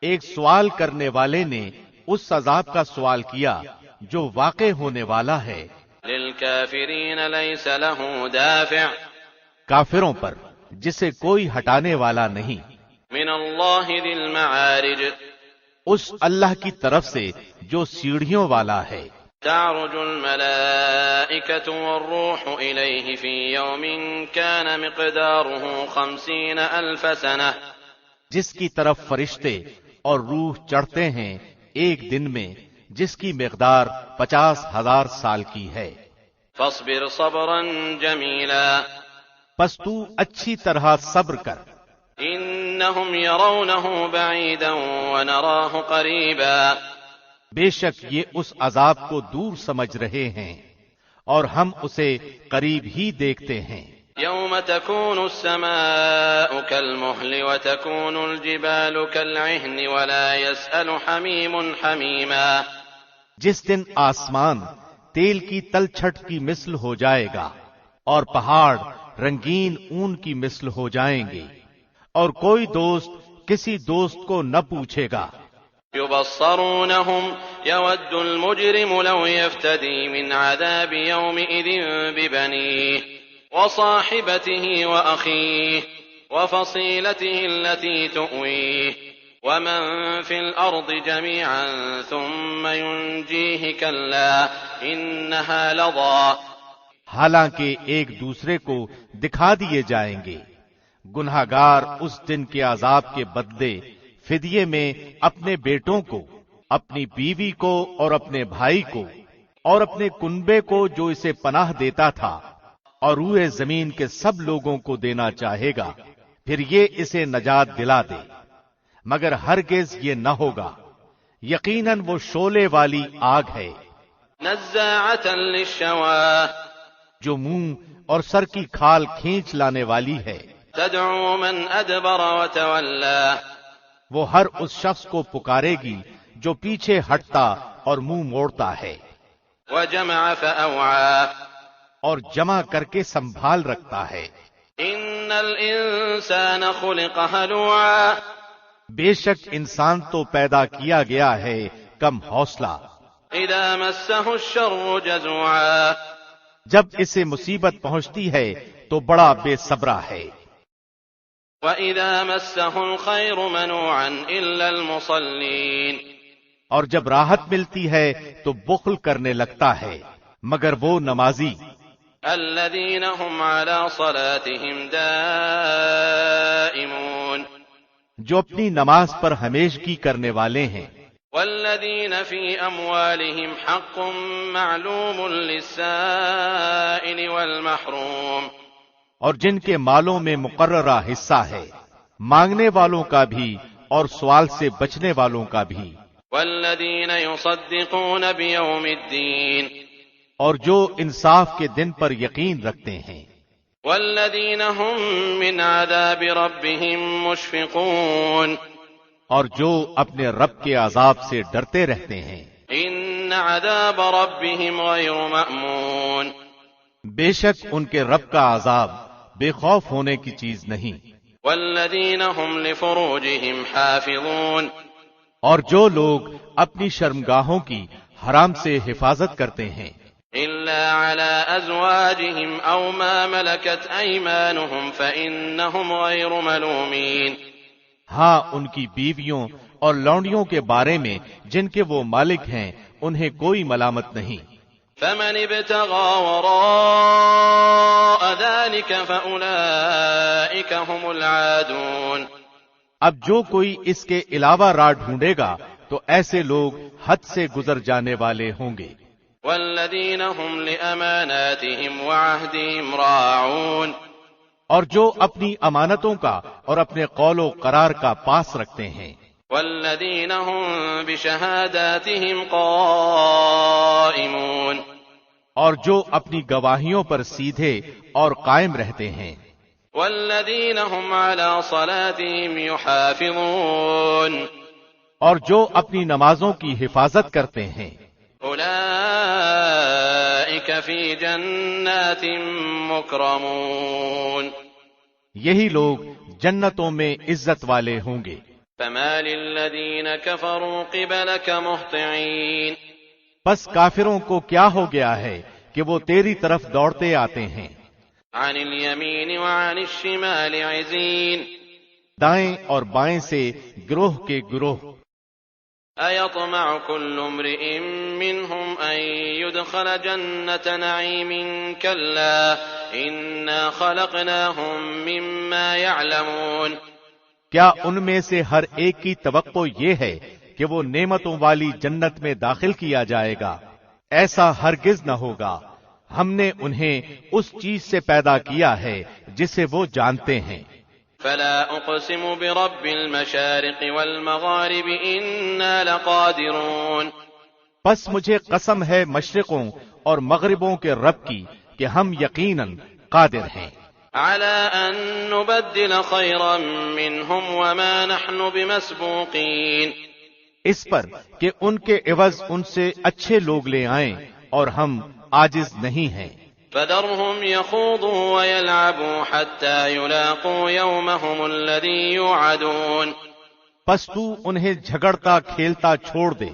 ایک سوال کرنے والے نے اس عذاب کا سوال کیا جو واقع ہونے والا ہے، للكافرین لیس له دافع کافروں پر جسے کوئی ہٹانے والا نہیں، من اللہ ذی المعارج اس اللہ کی طرف سے جو سیڑھیوں والا ہے۔ تعرج الملائکة والروح الیہ فی یوم کان مقدارہ 50,000 سنہ جس کی طرف فرشتے اور روح چڑھتے ہیں ایک دن میں جس کی مقدار 50,000 سال کی ہے۔ فاصبر صبرا جمیلا پس تو اچھی طرح صبر کر۔ انہم یرونہ بعیدا ونراہ قریبا بے شک یہ اس عذاب کو دور سمجھ رہے ہیں اور ہم اسے قریب ہی دیکھتے ہیں۔ یوم تکون السماء کالمہل وتکون الجبال کالعہن ولا یسأل حمیم حمیما جس دن آسمان تیل کی تلچھٹ کی مثل ہو جائے گا اور پہاڑ رنگین اون کی مثل ہو جائیں گے اور کوئی دوست کسی دوست کو نہ پوچھے گا۔ یبصرونہم یود المجرم لو یفتدی من عذاب یومئذ ببنیہ وصاحبته وأخیہ وفصیلته التي تؤویہ ومن في الأرض جميعا ثم ينجیہ کلا انہا لظى حالانکہ ایک دوسرے کو دکھا دیے جائیں گے، گنہگار اس دن کے عذاب کے بدلے فدیے میں اپنے بیٹوں کو، اپنی بیوی کو اور اپنے بھائی کو اور اپنے کنبے کو جو اسے پناہ دیتا تھا اور روئے زمین کے سب لوگوں کو دینا چاہے گا، پھر یہ اسے نجات دلا دے، مگر ہرگز یہ نہ ہوگا، یقیناً وہ شعلے والی آگ ہے، نزاعة للشوى جو منہ اور سر کی کھال کھینچ لانے والی ہے، تدعو من ادبر وتولى وہ ہر اس شخص کو پکارے گی جو پیچھے ہٹتا اور منہ موڑتا ہے، وجمع فأوعى اور جمع کر کے سنبھال رکھتا ہے۔ ان الانسان خلق ہلوعا بے شک انسان تو پیدا کیا گیا ہے کم حوصلہ، اذا مسه الشر جزوعا جب اسے مصیبت پہنچتی ہے تو بڑا بے صبرا ہے، وَإِذَا مَسَّهُ الْخَيْرُ مَنُوعًا إِلَّا الْمُصَلِّينَ اور جب راحت ملتی ہے تو بخل کرنے لگتا ہے مگر وہ نمازی، الَّذِينَ هُمْ عَلَى صَلَاتِهِمْ دَائِمُونَ جو اپنی نماز پر ہمیشگی کرنے والے ہیں، وَالَّذِينَ فِي أَمْوَالِهِمْ حَقٌّ مَّعْلُومٌ لِّلسَّائِلِ وَالْمَحْرُومِ اور جن کے مالوں میں مقررہ حصہ ہے، مانگنے والوں کا بھی اور سوال سے بچنے والوں کا بھی، وَالَّذِينَ يُصَدِّقُونَ بِيَوْمِ الدِّينِ اور جو انصاف کے دن پر یقین رکھتے ہیں، وَالَّذِينَ هُم مِّنْ عَذَابِ رَبِّهِم مُّشْفِقُونَ اور جو اپنے رب کے عذاب سے ڈرتے رہتے ہیں، إِنَّ عَذَابَ رَبِّهِمْ غَيْرُ مَأْمُونَ بے شک ان کے رب کا عذاب بے خوف ہونے کی چیز نہیں۔ والذین هم لفروجهم حافظون، اور جو لوگ اپنی شرمگاہوں کی حرام سے حفاظت کرتے ہیں، الا على ازواجهم او ما ملكت ايمانهم فانهم غير ملومين، ہاں ان کی بیویوں اور لونڈیوں کے بارے میں جن کے وہ مالک ہیں انہیں کوئی ملامت نہیں۔ فمن ابتغى وراء ذلك فاولئك هم العادون، اب جو کوئی اس کے علاوہ راہ ڈھونڈے گا تو ایسے لوگ حد سے گزر جانے والے ہوں گے۔ والذین هم لأماناتهم وعهدهم راعون، اور جو اپنی امانتوں کا اور اپنے قول و قرار کا پاس رکھتے ہیں۔ والذین هم بشهاداتهم قائمون، اور جو اپنی گواہیوں پر سیدھے اور قائم رہتے ہیں۔ والذین هم على صلاتهم يحافظون، اور جو اپنی نمازوں کی حفاظت کرتے ہیں۔ اولئک فی جنات مکرمون، یہی لوگ جنتوں میں عزت والے ہوں گے۔ فمال الذین کفروا قبلک مہطعین، پس کافروں کو کیا ہو گیا ہے کہ وہ تیری طرف دوڑتے آتے ہیں۔ عن الیمین وعن الشمال عزین، دائیں اور بائیں سے گروہ کے گروہ۔ ایطمع کل امرئ منہم ان يدخل جنت نعیم کلا انا خلقناہم مما یعلمون، کیا ان میں سے ہر ایک کی توقع یہ ہے کہ وہ نعمتوں والی جنت میں داخل کیا جائے گا؟ ایسا ہرگز نہ ہوگا، ہم نے انہیں اس چیز سے پیدا کیا ہے جسے وہ جانتے ہیں۔ فلا اقسم برب المشارق والمغارب انا لقادرون، پس مجھے قسم ہے مشرقوں اور مغربوں کے رب کی کہ ہم یقیناً قادر ہیں۔ على ان نبدل خيرا منهم وما نحن بمسبوقين، اس پر کہ ان کے عوض ان سے اچھے لوگ لے آئیں اور ہم عاجز نہیں ہیں۔ فذرهم يخوضوا ويلعبوا حتى يلاقوا يومهم الذي يوعدون، پس تو انہیں جھگڑتا کھیلتا چھوڑ دے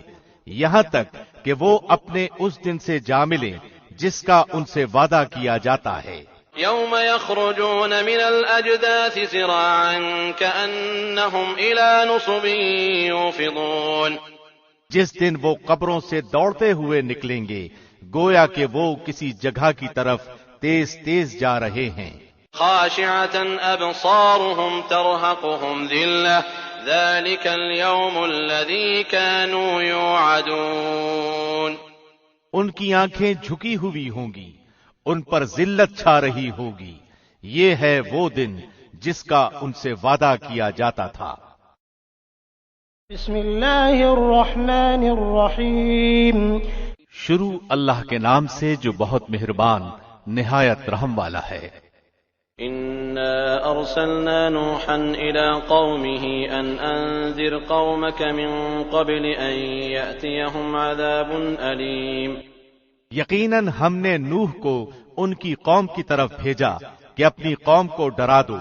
یہاں تک کہ وہ اپنے اس دن سے جا ملیں جس کا ان سے وعدہ کیا جاتا ہے۔ يوم يخرجون من الأجداث سراعا كأنهم إلى نصب يوفضون، جس دن وہ قبروں سے دوڑتے ہوئے نکلیں گے گویا کہ وہ کسی جگہ کی طرف تیز تیز جا رہے ہیں۔ خاشعة أبصارهم ترهقهم ذلة ذلك اليوم الذي كانوا يوعدون، ان کی آنکھیں جھکی ہوئی ہوں گی، ان پر ذلت چھا رہی ہوگی، یہ ہے وہ دن جس کا ان سے وعدہ کیا جاتا تھا۔ بسم اللہ الرحمن الرحیم، شروع اللہ کے نام سے جو بہت مہربان نہایت رحم والا ہے۔ إنا أرسلنا نوحا إلى قومه أن أنذر قومك من قبل أن يأتيهم عذاب أليم، یقیناً ہم نے نوح کو ان کی قوم کی طرف بھیجا کہ اپنی قوم کو ڈرا دو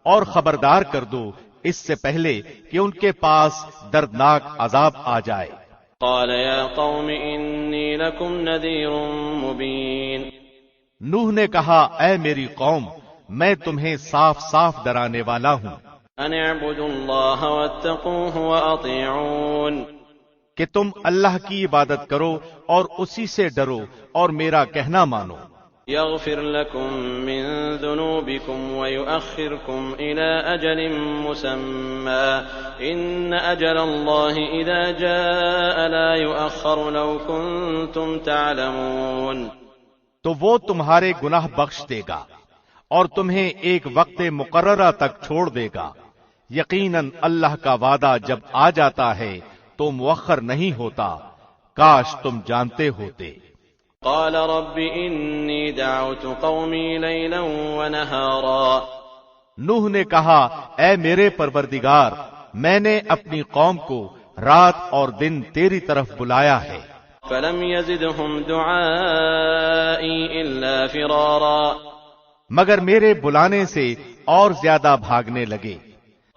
اور خبردار کر دو اس سے پہلے کہ ان کے پاس دردناک عذاب آ جائے۔ قال يا قوم إني لكم نذير مبين، نوح نے کہا اے میری قوم میں تمہیں صاف صاف ڈرانے والا ہوں أن اعبدوا الله واتقوه وأطيعون، کہ تم اللہ کی عبادت کرو اور اسی سے ڈرو اور میرا کہنا مانو۔ يغفر لكم من ذنوبكم ويؤخركم إلى أجل مسمى إن أجل الله إذا جاء لا يؤخر لو كنتم تعلمون، تو وہ تمہارے گناہ بخش دے گا اور تمہیں ایک وقت مقررہ تک چھوڑ دے گا، یقیناً اللہ کا وعدہ جب آ جاتا ہے تو مؤخر نہیں ہوتا، کاش تم جانتے ہوتے۔ قال رب إني دعوت قومي ليلا ونهارا، نوح نے کہا اے میرے پروردگار میں نے اپنی قوم کو رات اور دن تیری طرف بلایا ہے، فلم يزدهم دعائي إلا فرارا، مگر میرے بلانے سے اور زیادہ بھاگنے لگے۔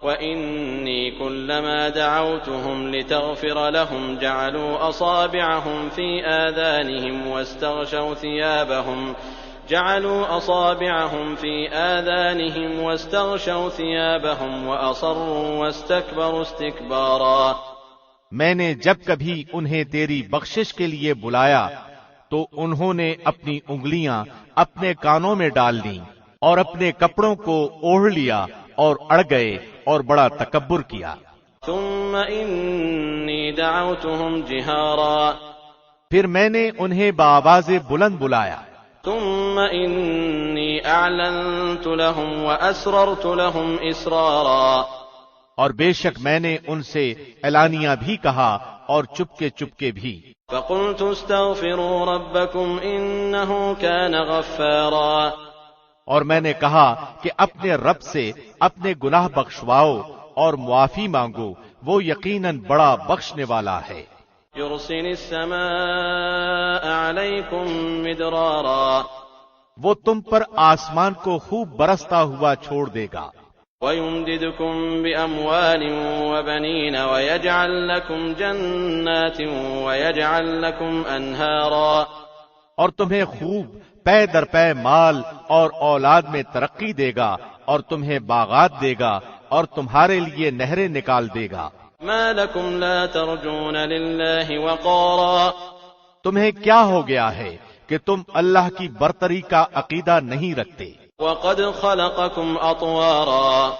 وَإِنِّي كُلَّمَا دَعَوْتُهُمْ لِتَغْفِرَ لَهُمْ جَعَلُوا أَصَابِعَهُمْ فِي آذَانِهِمْ وَاسْتَغْشَوْا ثِيَابَهُمْ وَأَصَرُّوا وَاسْتَكْبَرُوا اسْتِكْبَارًا۔ میں نے جب کبھی انہیں تیری بخشش کے لیے بلایا تو انہوں نے اپنی انگلیاں اپنے کانوں میں ڈال لیں اور اپنے کپڑوں کو اوڑھ لیا اور اڑ گئے اور بڑا تکبر کیا۔ ثم إني دعوتهم جهارا، پھر میں نے انہیں بآواز بلند بلایا۔ ثم إني أعلنت لهم وأسررت لهم إسرارا، اور بے شک میں نے ان سے اعلانیہ بھی کہا اور چپکے چپکے بھی۔ فقلت استغفروا ربكم إنه كان غفارا، اور میں نے کہا کہ اپنے رب سے اپنے گناہ بخشواؤ اور معافی مانگو، وہ یقیناً بڑا بخشنے والا ہے۔ يرسل السماء عليكم مدرارا، وہ تم پر آسمان کو خوب برستا ہوا چھوڑ دے گا۔ ويمددكم بأموال وبنين ويجعل لكم جنات ويجعل لكم أنهارا، اور تمہیں خوب پے در پے مال اور اولاد میں ترقی دے گا اور تمہیں باغات دے گا اور تمہارے لیے نہریں نکال دے گا۔ ما لكم لا ترجون لله وقارا، تمہیں کیا ہو گیا ہے کہ تم اللہ کی برتری کا عقیدہ نہیں رکھتے، وقد خلقكم أطوارا،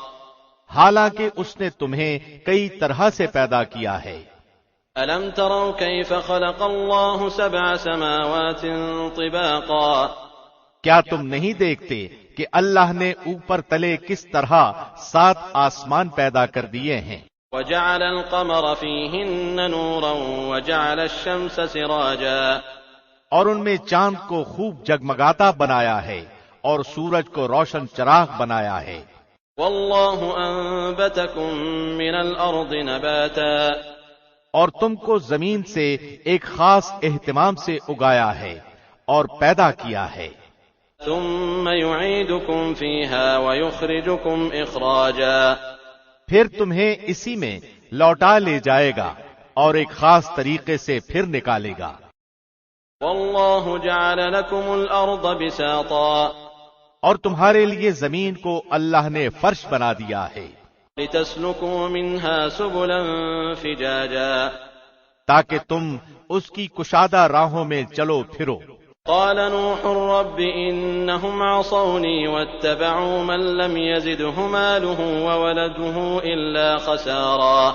حالانکہ اس نے تمہیں کئی طرح سے پیدا کیا ہے۔ ألم تروا كيف خلق الله 7 سماوات طباقا، کیا تم نہیں دیکھتے کہ اللہ نے اوپر تلے کس طرح 7 آسمان پیدا کر دیے ہیں؟ وجعل القمر فيهن نورا وجعل الشمس سراجا، اور ان میں چاند کو خوب جگمگاتا بنایا ہے اور سورج کو روشن چراغ بنایا ہے۔ والله أنبتكم من الأرض نباتا، اور تم کو زمین سے ایک خاص اہتمام سے اگایا ہے اور پیدا کیا ہے۔ ثم يعيدكم فيها ويخرجكم إخراجا، پھر تمہیں اسی میں لوٹا لے جائے گا اور ایک خاص طریقے سے پھر نکالے گا۔ والله جعل لكم الأرض بساطا، اور تمہارے لیے زمین کو اللہ نے فرش بنا دیا ہے، لتسلكوا منها سبلا فجاجا، تاکہ تم اس کی کشادہ راہوں میں چلو پھرو۔ قال نوح رب إنهم عصوني واتبعوا من لم يزده ماله وولده إلا خسارا،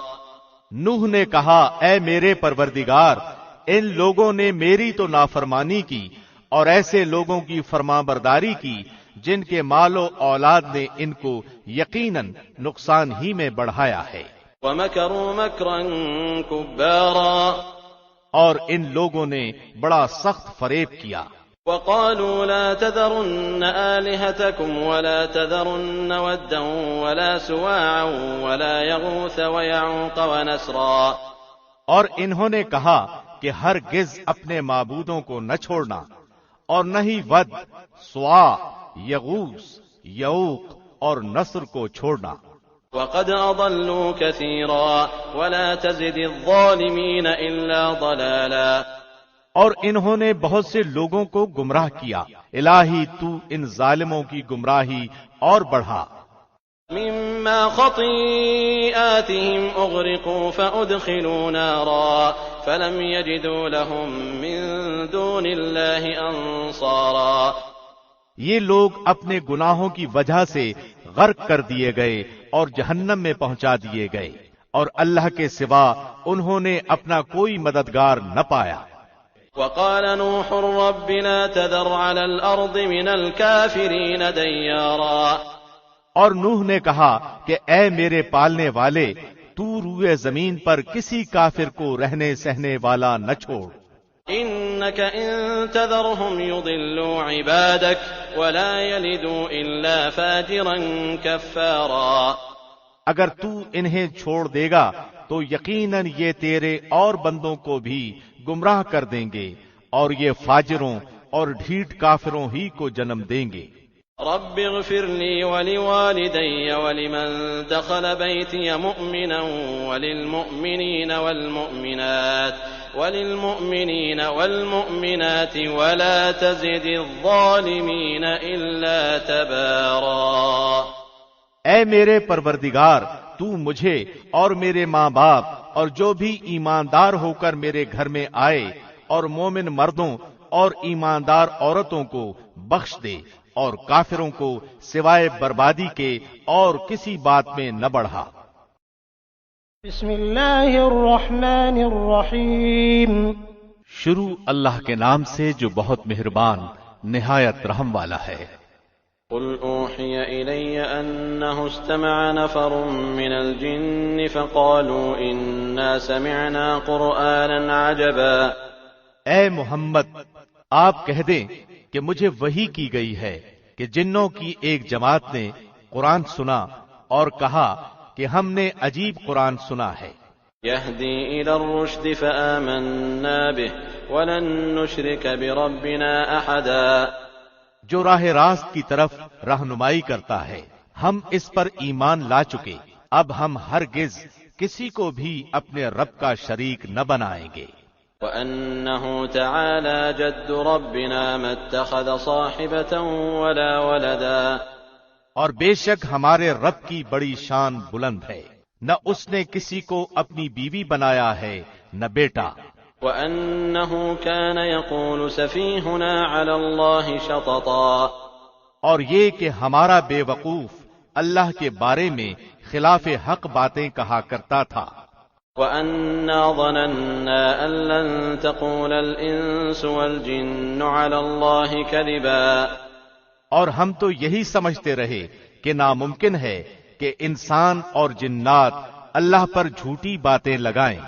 نوح نے کہا اے میرے پروردگار، ان لوگوں نے میری تو نافرمانی کی اور ایسے لوگوں کی فرمانبرداری کی جن کے مال و اولاد نے ان کو یقیناً نقصان ہی میں بڑھایا ہے۔ ومكروا مكرا كبارا، اور ان لوگوں نے بڑا سخت فریب کیا۔ وقالوا لا تذرن آلهتكم ولا تذرن ودا ولا سواعا ولا يغوث ويعوق ونسرا، اور انہوں نے کہا کہ ہرگز اپنے معبودوں کو نہ چھوڑنا اور نہ ہی ود، سوا، یغوث، یعوق اور نصر کو چھوڑنا۔ وقد أضلوا كثيرا ولا تزد الظالمين إلا ضلالا، اور انہوں نے بہت سے لوگوں کو گمراہ کیا، الہی تو ان ظالموں کی گمراہی اور بڑھا۔ مما خطيئاتهم أغرقوا فأدخلوا نارا فلم يجدوا لهم من دون الله أنصارا، یہ لوگ اپنے گناہوں کی وجہ سے غرق کر دیے گئے اور جہنم میں پہنچا دیے گئے، اور اللہ کے سوا انہوں نے اپنا کوئی مددگار نہ پایا۔ وقال نوح رب لا تذر على الأرض من الكافرين ديارا، اور نوح نے کہا کہ اے میرے پالنے والے، تو روئے زمین پر کسی کافر کو رہنے سہنے والا نہ چھوڑ۔ إنك إن تذرهم يضلوا عبادك ولا يلدوا إلا فاجرا كفارا، اگر تو انہیں چھوڑ دے گا تو یقیناً یہ تیرے اور بندوں کو بھی گمراہ کر دیں گے اور یہ فاجروں اور ڈھیٹ کافروں ہی کو جنم دیں گے۔ رب اغفر لي ولوالدي ولمن دخل بيتي مؤمنا وللمؤمنين والمؤمنات ولا تزد الظالمين إلا تبارا۔ اے میرے پروردگار، تو مجھے اور میرے ماں باپ اور جو بھی ایماندار ہو کر میرے گھر میں آئے اور مومن مردوں اور ایماندار عورتوں کو بخش دے، اور کافروں کو سوائے بربادی کے اور کسی بات میں نہ بڑھا۔ بسم اللہ الرحمن الرحیم۔ شروع اللہ کے نام سے جو بہت مہربان نہایت رحم والا ہے۔ قل اوحی الی انہ استمع نفر من الجن فقالوا انا سمعنا قرآنا عجبا۔ اے محمد، آپ کہہ دیں کہ مجھے وحی کی گئی ہے کہ جنوں کی ایک جماعت نے قرآن سنا اور کہا کہ ہم نے عجیب قرآن سنا ہے۔ یہدی الی الرشد فآمنا بہ ولن نشرک بربنا احدا۔ جو راہ راست کی طرف رہنمائی کرتا ہے، ہم اس پر ایمان لا چکے، اب ہم ہرگز کسی کو بھی اپنے رب کا شریک نہ بنائیں گے۔ وَأَنَّهُ تَعَالَى جَدُّ رَبِّنَا مَا اتَّخَذَ صَاحِبَةً وَلَا وَلَدًا۔ اور بے شک ہمارے رب کی بڑی شان بلند ہے، نہ اس نے کسی کو اپنی بیوی بنایا ہے نہ بیٹا۔ وَأَنَّهُ كَانَ يَقُولُ سَفِيهُنَا عَلَى اللَّهِ شَطَطًا۔ اور یہ کہ ہمارا بے وقوف اللہ کے بارے میں خلاف حق باتیں کہا کرتا تھا۔ وَأَنَّا ظَنَنَّا أَن لَّن تَقُولَ الْإِنسُ وَالْجِنُّ عَلَى اللَّهِ كَذِبًا۔ اور ہم تو یہی سمجھتے رہے کہ ناممکن ہے کہ انسان اور جنات اللہ پر جھوٹی باتیں لگائیں۔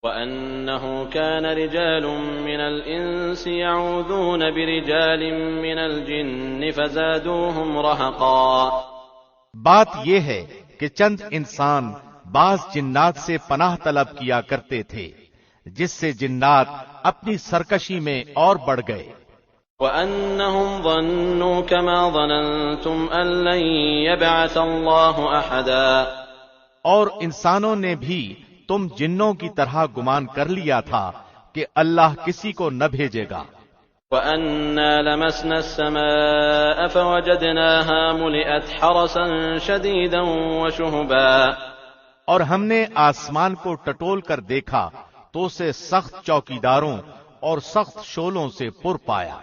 وَأَنَّهُ كَانَ رِجَالٌ مِّنَ الْإِنسِ يَعُوذُونَ بِرِجَالٍ مِّنَ الْجِنِّ فَزَادُوهُمْ رَهَقًا۔ بات یہ ہے کہ چند انسان بعض جنات سے پناہ طلب کیا کرتے تھے، جس سے جنات اپنی سرکشی میں اور بڑھ گئے۔ وَأَنَّهُمْ ظَنُّوا كَمَا ظَنَنْتُمْ أَن لَّن يَبْعَثَ اللَّهُ أَحَدًا۔ اور انسانوں نے بھی تم جنوں کی طرح گمان کر لیا تھا کہ اللہ کسی کو نہ بھیجے گا۔ وَأَنَّا لَمَسْنَا السَّمَاءَ فَوَجَدْنَاهَا مُلِئَتْ حَرَسًا شَدِيدًا وَشُهُبًا۔ اور ہم نے آسمان کو ٹٹول کر دیکھا تو اسے سخت چوکیداروں اور سخت شولوں سے پر پایا۔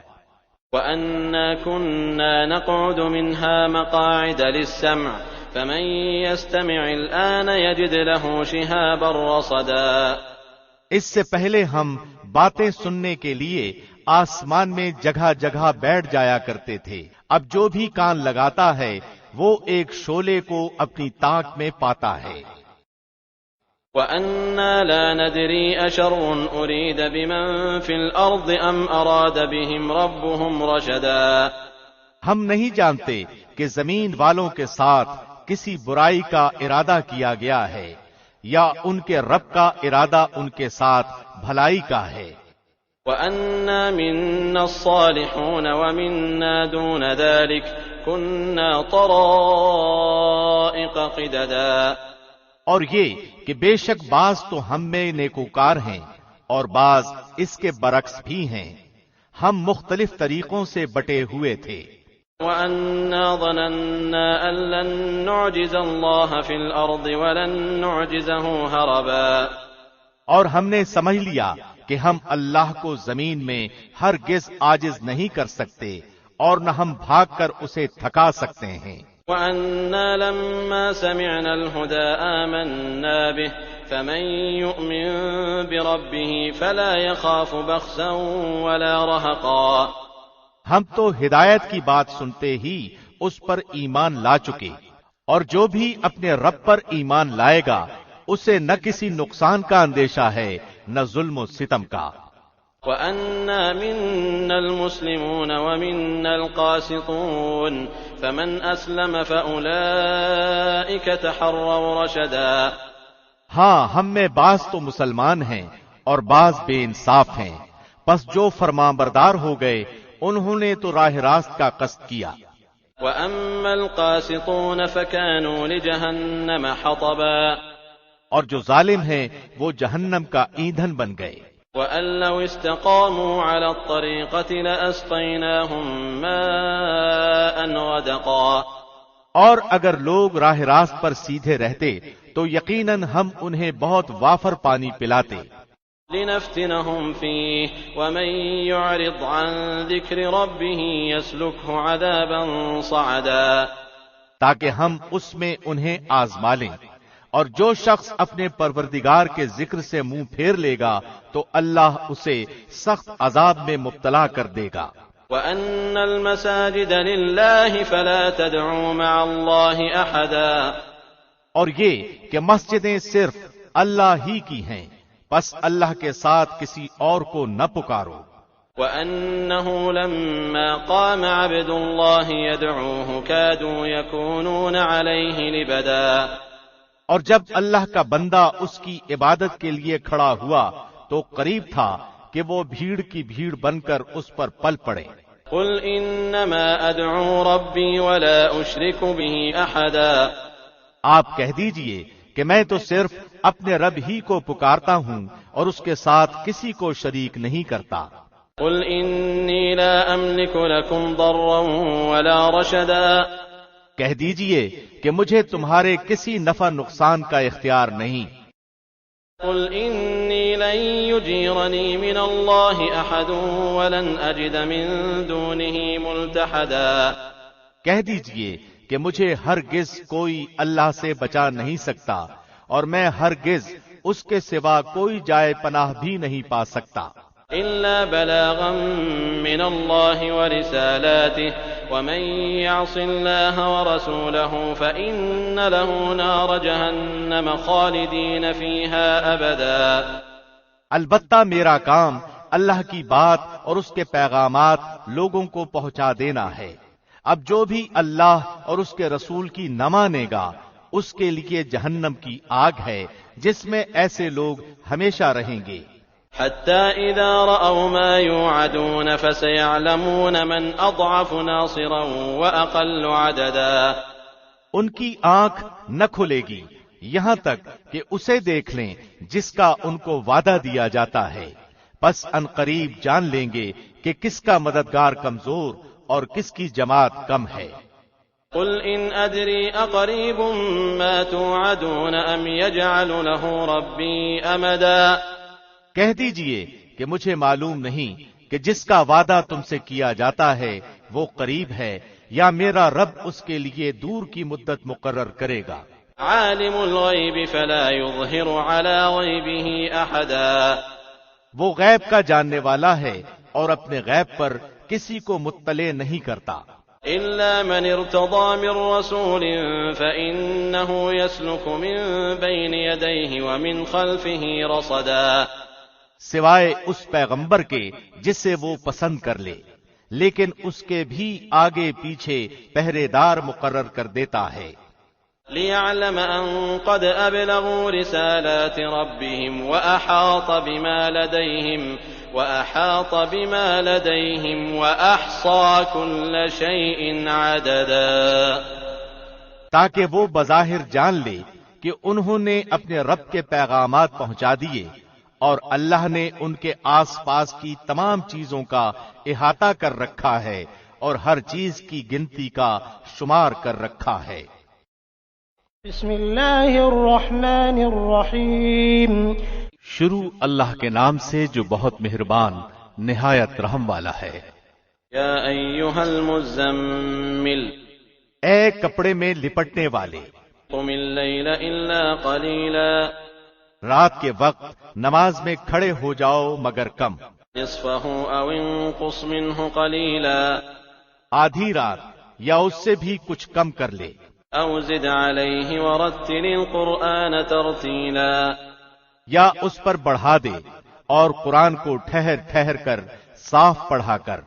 وَأَنَّا كُنَّا نَقْعُدُ مِنْهَا مَقَاعِدَ لِلسَّمْعِ فَمَن يَسْتَمِعِ الْآنَ يَجِدْ لَهُ شِهَابًا رَّصَدًا۔ اس سے پہلے ہم باتیں سننے کے لیے آسمان میں جگہ جگہ بیٹھ جایا کرتے تھے، اب جو بھی کان لگاتا ہے وہ ایک شولے کو اپنی تاک میں پاتا ہے۔ وَأَنَّا لَا نَدْرِي أَشَرٌّ أُرِيدَ بِمَن فِي الْأَرْضِ أَمْ أَرَادَ بِهِمْ رَبُّهُمْ رَشَدًا۔ ہم نہیں جانتے کہ زمین والوں کے ساتھ کسی برائی کا ارادہ کیا گیا ہے یا ان کے رب کا ارادہ ان کے ساتھ بھلائی کا ہے۔ وَأَنَّا مِنَّا الصَّالِحُونَ وَمِنَّا دُونَ ذَلِكَ كُنَّا طَرَائِقَ قِدَدًا۔ اور یہ کہ بے شک بعض تو ہم میں نیکوکار ہیں اور بعض اس کے برعکس بھی ہیں، ہم مختلف طریقوں سے بٹے ہوئے تھے۔ وَأَنَّا ظَنَنَّا أَن لَّن نُّعْجِزَ اللَّهَ فِي الْأَرْضِ وَلَن نُّعْجِزَهُ هَرَبًا۔ اور ہم نے سمجھ لیا کہ ہم اللہ کو زمین میں ہرگز عاجز نہیں کر سکتے اور نہ ہم بھاگ کر اسے تھکا سکتے ہیں۔ وَأَنَّا لَمَّا سَمِعْنَا الْهُدَىٰ آمَنَّا بِهِ فَمَن يُؤْمِن بِرَبِّهِ فَلَا يَخَافُ بَخْسًا وَلَا رَهَقًا۔ ہم تو ہدایت کی بات سنتے ہی اس پر ایمان لا چکے، اور جو بھی اپنے رب پر ایمان لائے گا اسے نہ کسی نقصان کا اندیشہ ہے نہ ظلم و ستم کا۔ وَأَنَّا مِنَّا الْمُسْلِمُونَ وَمِنَّا الْقَاسِطُونَ فَمَنْ أَسْلَمَ فَأُولَئِكَ تَحَرَّوْا رَشَدًا۔ ہاں، ہم میں بعض تو مسلمان ہیں اور بعض بے انصاف ہیں، پس جو فرمانبردار ہو گئے انہوں نے تو راہ راست کا قصد کیا۔ وَأَمَّا الْقَاسِطُونَ فَكَانُوا لِجَهَنَّمَ حَطَبًا اور جو ظالم ہیں وہ جہنم کا ایندھن بن گئے. وَأَن لَّوْ اسْتَقَامُوا عَلَى الطَّرِيقَةِ لَأَسْقَيْنَاهُم مَّاءً غَدَقًا، اور اگر لوگ راہ راست پر سیدھے رہتے تو یقیناً ہم انہیں بہت وافر پانی پلاتے. لِنَفْتِنَهُمْ فِيهِ وَمَن يُعْرِضْ عَن ذِكْرِ رَبِّهِ يَسْلُكْهُ عَذَابًا صَعَدًا، تاکہ ہم اس میں انہیں آزما لیں، اور جو شخص اپنے پروردگار کے ذکر سے منہ پھیر لے گا تو اللہ اسے سخت عذاب میں مبتلا کر دے گا. وَأَنَّ الْمَسَاجِدَ لِلَّهِ فَلَا تَدْعُوا مَعَ اللَّهِ أَحَدًا، اور یہ کہ مسجدیں صرف اللہ ہی کی ہیں، بس اللہ کے ساتھ کسی اور کو نہ پکارو. وَأَنَّهُ لَمَّا قَامَ عَبْدُ اللَّهِ يَدْعُوهُ كَادُوا يَكُونُونَ عَلَيْهِ لِبَدًا، اور جب اللہ کا بندہ اس کی عبادت کے لیے کھڑا ہوا تو قریب تھا کہ وہ بھیڑ کی بھیڑ بن کر اس پر پل پڑے. قُلْ إِنَّمَا أَدْعُو رَبِّي وَلَا أُشْرِكُ بِهِ أَحَدًا، آپ کہہ دیجئے کہ میں تو صرف اپنے رب ہی کو پکارتا ہوں اور اس کے ساتھ کسی کو شریک نہیں کرتا. قُلْ إِنِّي لَا أَمْلِكُ لَكُمْ ضَرًّا وَلَا رَشَدًا، کہہ دیجئے کہ مجھے تمہارے کسی نفع نقصان کا اختیار نہیں. قُلْ إِنِّي لَن يُجِيرَنِي مِنَ اللَّهِ أَحَدٌ وَلَنْ أَجِدَ مِن دُونِهِ مُلْتَحَدًا، کہہ دیجئے کہ مجھے ہرگز کوئی اللہ سے بچا نہیں سکتا اور میں ہرگز اس کے سوا کوئی جائے پناہ بھی نہیں پا سکتا. إِلَّا بَلَاغًا مِّنَ اللَّهِ وَرِسَالَاتِهِ وَمَن يَعْصِ اللَّهَ وَرَسُولَهُ فَإِنَّ لَهُ نَارَ جَهَنَّمَ خَالِدِينَ فِيهَا أَبَدًا، البتہ میرا کام اللہ کی بات اور اس کے پیغامات لوگوں کو پہنچا دینا ہے. اب جو بھی اللہ اور اس کے رسول کی نہ مانے گا اس کے لیے جہنم کی آگ ہے جس میں ایسے لوگ ہمیشہ رہیں گے. حَتَّى إِذَا رَأَوْا مَا يُوعَدُونَ فَسَيَعْلَمُونَ مَنْ أَضْعَفُ نَاصِرًا وَأَقَلُّ عَدَدًا، ان کی آنکھ نہ کھلے گی یہاں تک کہ اسے دیکھ لیں جس کا ان کو وعدہ دیا جاتا ہے، بس ان قریب جان لیں گے کہ کس کا مددگار کمزور اور کس کی جماعت کم ہے. قُلْ إِنْ أَدْرِي أَقَرِيبٌ مَّا تُوعَدُونَ أَمْ يَجْعَلُ لَهُ رَبِّي أَمَدًا، کہہ دیجئے کہ مجھے معلوم نہیں کہ جس کا وعدہ تم سے کیا جاتا ہے وہ قریب ہے یا میرا رب اس کے لیے دور کی مدت مقرر کرے گا. عَالِمُ الْغَيْبِ فَلَا يُظْهِرُ عَلَى غَيْبِهِ أَحَدًا، وہ غیب کا جاننے والا ہے اور اپنے غیب پر کسی کو مطلع نہیں کرتا. إِلَّا مَنِ ارْتَضَىٰ مِن رَّسُولٍ فَإِنَّهُ يَسْلُكُ مِن بَيْنِ يَدَيْهِ وَمِنْ خَلْفِهِ رَصَدًا، سوائے اس پیغمبر کے جسے وہ پسند کر لے، لیکن اس کے بھی آگے پیچھے پہرے دار مقرر کر دیتا ہے. لِيَعْلَمَ أَن قَدْ أَبْلَغُوا رِسَالَاتِ رَبِّهِمْ وَأَحَاطَ بِمَا لَدَيْهِمْ وَأَحْصَىٰ كُلَّ شَيْءٍ عَدَدًا، تاکہ وہ بظاہر جان لے کہ انہوں نے اپنے رب کے پیغامات پہنچا دیے اور اللہ نے ان کے آس پاس کی تمام چیزوں کا احاطہ کر رکھا ہے اور ہر چیز کی گنتی کا شمار کر رکھا ہے. بسم اللہ الرحمن الرحیم. شروع اللہ کے نام سے جو بہت مہربان نہایت رحم والا ہے. یا ایھا المزمل، اے کپڑے میں لپٹنے والے، قم اللیل الا قلیلا، رات کے وقت نماز میں کھڑے ہو جاؤ مگر کم، نصفہ او انقص منہ قلیلا، آدھی رات یا اس سے بھی کچھ کم کر لے، او زد علیہ ورتل القرآن ترتیلا، یا اس پر بڑھا دے اور قرآن کو ٹھہر ٹھہر کر صاف پڑھا کر.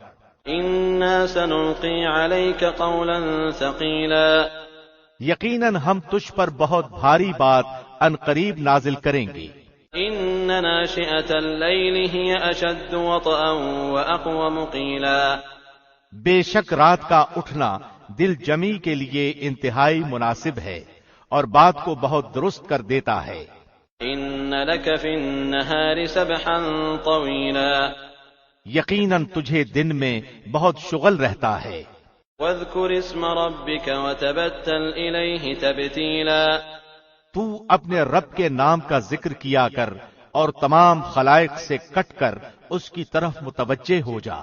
انا سنلقی علیک قولا ثقیلا، یقیناً ہم تجھ پر بہت بھاری بات ان قریب نازل کریں گے. ان ناشئۃ اللیل ہی اشد وطئا واقوم قیلا، بے شک رات کا اٹھنا دل جمی کے لیے انتہائی مناسب ہے اور بات کو بہت درست کر دیتا ہے۔ إن لك في النهار سبحا طويلا یقیناً تجھے دن میں بہت شغل رہتا ہے۔ واذكر اسم ربك وتبتل إليه تبتيلا تو اپنے رب کے نام کا ذکر کیا کر اور تمام خلائق سے کٹ کر اس کی طرف متوجہ ہو جا۔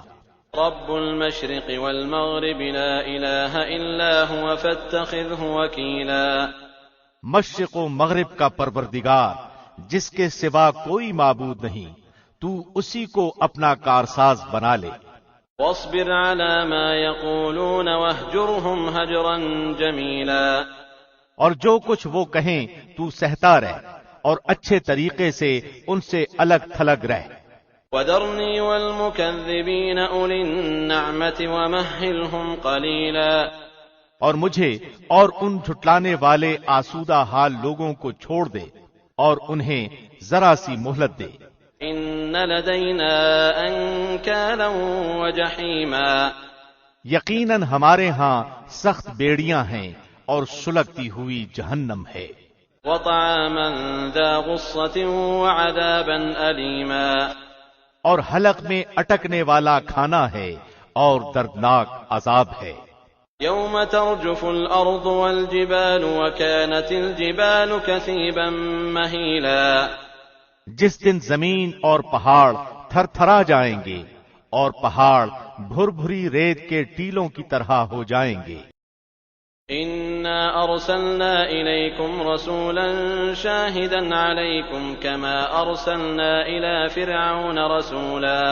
رب المشرق والمغرب لا إله إلا هو فاتخذه وكيلا مشرق و مغرب کا پروردگار جس کے سوا کوئی معبود نہیں، تو اسی کو اپنا کارساز بنا لے۔ واصبر على ما يقولون واهجرهم هجرا جميلا اور جو کچھ وہ کہیں تو سہتا رہ اور اچھے طریقے سے ان سے الگ تھلگ رہ۔ وذرني والمكذبين أولي النعمة ومهلهم قليلا اور مجھے اور ان جھٹلانے والے آسودہ حال لوگوں کو چھوڑ دے اور انہیں ذرا سی مہلت دے۔ إن لدينا أنكالا وجحيما یقیناً ہمارے ہاں سخت بیڑیاں ہیں اور سلگتی ہوئی جہنم ہے۔ وطعاما ذا غصة وعذابا أليما اور حلق میں اٹکنے والا کھانا ہے اور دردناک عذاب ہے۔ يوم ترجف الأرض والجبال وكانت الجبال كثيبا مهيلا جس دن زمین اور پہاڑ تھر تھرا جائیں گے اور پہاڑ بھر بھری ریت کے ٹیلوں کی طرح ہو جائیں گے۔ إنا أرسلنا إليكم رسولا شاهدا عليكم كما أرسلنا إلى فرعون رسولا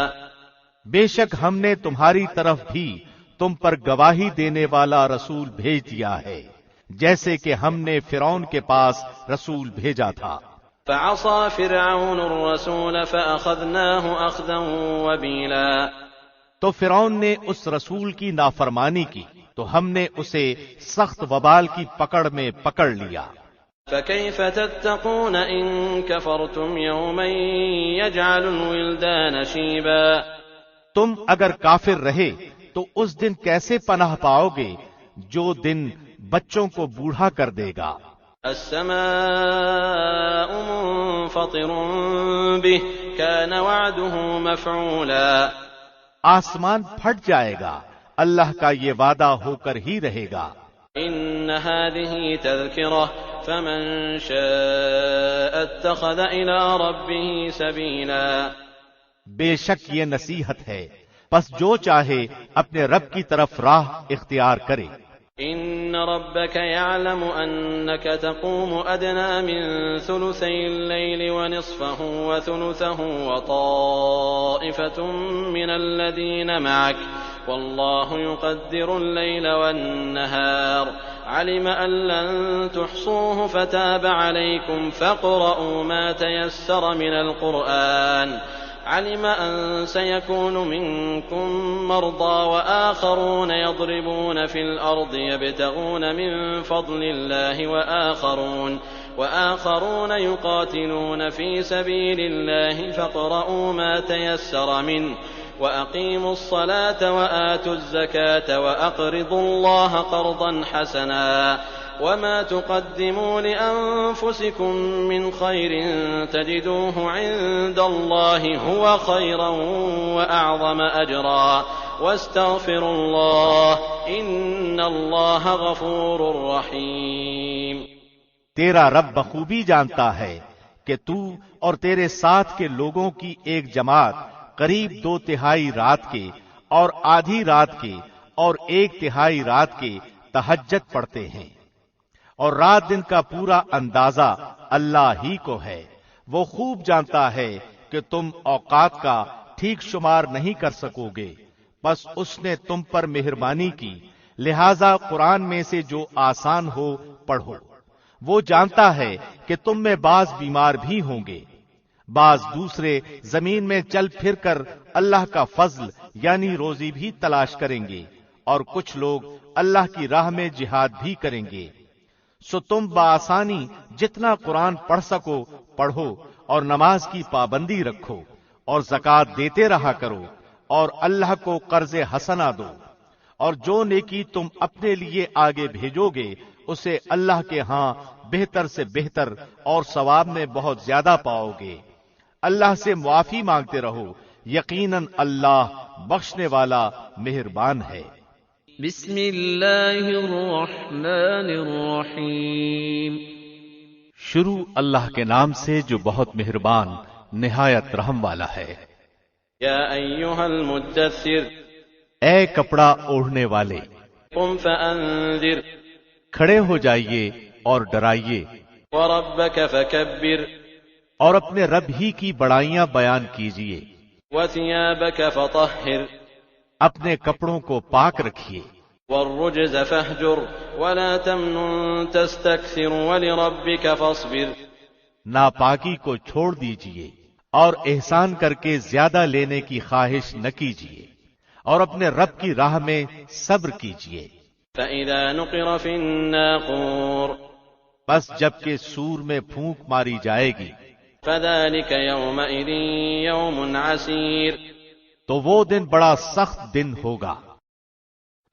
بے شک ہم نے تمہاری طرف بھی تم پر گواہی دینے والا رسول بھیج دیا ہے، جیسے کہ ہم نے فرعون کے پاس رسول بھیجا تھا۔ فعصى فرعون الرسول فأخذناه أخذا وبيلا تو فرعون نے اس رسول کی نافرمانی کی تو ہم نے اسے سخت وبال کی پکڑ میں پکڑ لیا۔ فكيف تتقون إن كفرتم يوما يجعل الولدان شيبا تم اگر کافر رہے تو اس دن کیسے پناہ پاؤ گے جو دن بچوں کو بوڑھا کر دے گا۔ السماء منفطر به كان وعده مفعولا آسمان پھٹ جائے گا، اللہ کا یہ وعدہ ہو کر ہی رہے گا۔ إن هذه تذكرة فمن شاء اتخذ إلى ربه سبيلا بے شک یہ نصیحت ہے، پس جو چاہے اپنے رب کی طرف راہ اختیار کرے۔ إن ربك يعلم أنك تقوم أدنى من ثلثي الليل ونصفه وثلثه وطائفة من الذين معك والله يقدر الليل والنهار علم أن لن تحصوه فتاب عليكم فاقرؤوا ما تيسر من القرآن علم أن سيكون منكم مرضى وآخرون يضربون في الأرض يبتغون من فضل الله وآخرون يقاتلون في سبيل الله فاقرؤوا ما تيسر منه وأقيموا الصلاة وآتوا الزكاة وأقرضوا الله قرضا حسنا وما تقدموا لأنفسكم من خير تجدوه عند الله هو خيرا وأعظم أجرا واستغفروا الله إن الله غفور رحيم تیرا رب بخوبی جانتا ہے کہ تو اور تیرے ساتھ کے لوگوں کی ایک جماعت قریب 2/3 رات کے اور آدھی رات کے اور 1/3 رات کے تہجد پڑھتے ہیں، اور رات دن کا پورا اندازہ اللہ ہی کو ہے۔ وہ خوب جانتا ہے کہ تم اوقات کا ٹھیک شمار نہیں کر سکو گے، بس اس نے تم پر مہربانی کی، لہذا قرآن میں سے جو آسان ہو پڑھو۔ وہ جانتا ہے کہ تم میں بعض بیمار بھی ہوں گے، بعض دوسرے زمین میں چل پھر کر اللہ کا فضل یعنی روزی بھی تلاش کریں گے، اور کچھ لوگ اللہ کی راہ میں جہاد بھی کریں گے۔ سو تم بآسانی جتنا قرآن پڑھ سکو پڑھو اور نماز کی پابندی رکھو اور زکوٰۃ دیتے رہا کرو اور اللہ کو قرض حسنہ دو اور جو نیکی تم اپنے لیے آگے بھیجو گے اسے اللہ کے ہاں بہتر سے بہتر اور ثواب میں بہت زیادہ پاؤ گے۔ اللہ سے معافی مانگتے رہو، یقیناً اللہ بخشنے والا مہربان ہے۔ بسم اللہ الرحمن الرحیم۔ شروع اللہ کے نام سے جو بہت مہربان نہایت رحم والا ہے۔ یا ایھا المدثر، اے کپڑا اوڑھنے والے، قم فانذر، کھڑے ہو جائیے اور ڈرائیے، وربک فکبر، اور اپنے رب ہی کی بڑائیاں بیان کیجیے، وثیابک فطہر، اپنے کپڑوں کو پاک رکھیے، والرجز فاہجر، ولا تمنن تستکثر، ولربک فاصبر، ناپاکی کو چھوڑ دیجیے اور احسان کر کے زیادہ لینے کی خواہش نہ کیجیے، اور اپنے رب کی راہ میں صبر کیجیے۔ فَإِذَا نُقِرَ فِي النَّاقُورِ، بس جبکہ سور میں پھونک ماری جائے گی، فَذَلِكَ يَوْمَئِذٍ يَوْمٌ عَسِيرٌ، تو وہ دن بڑا سخت دن ہوگا،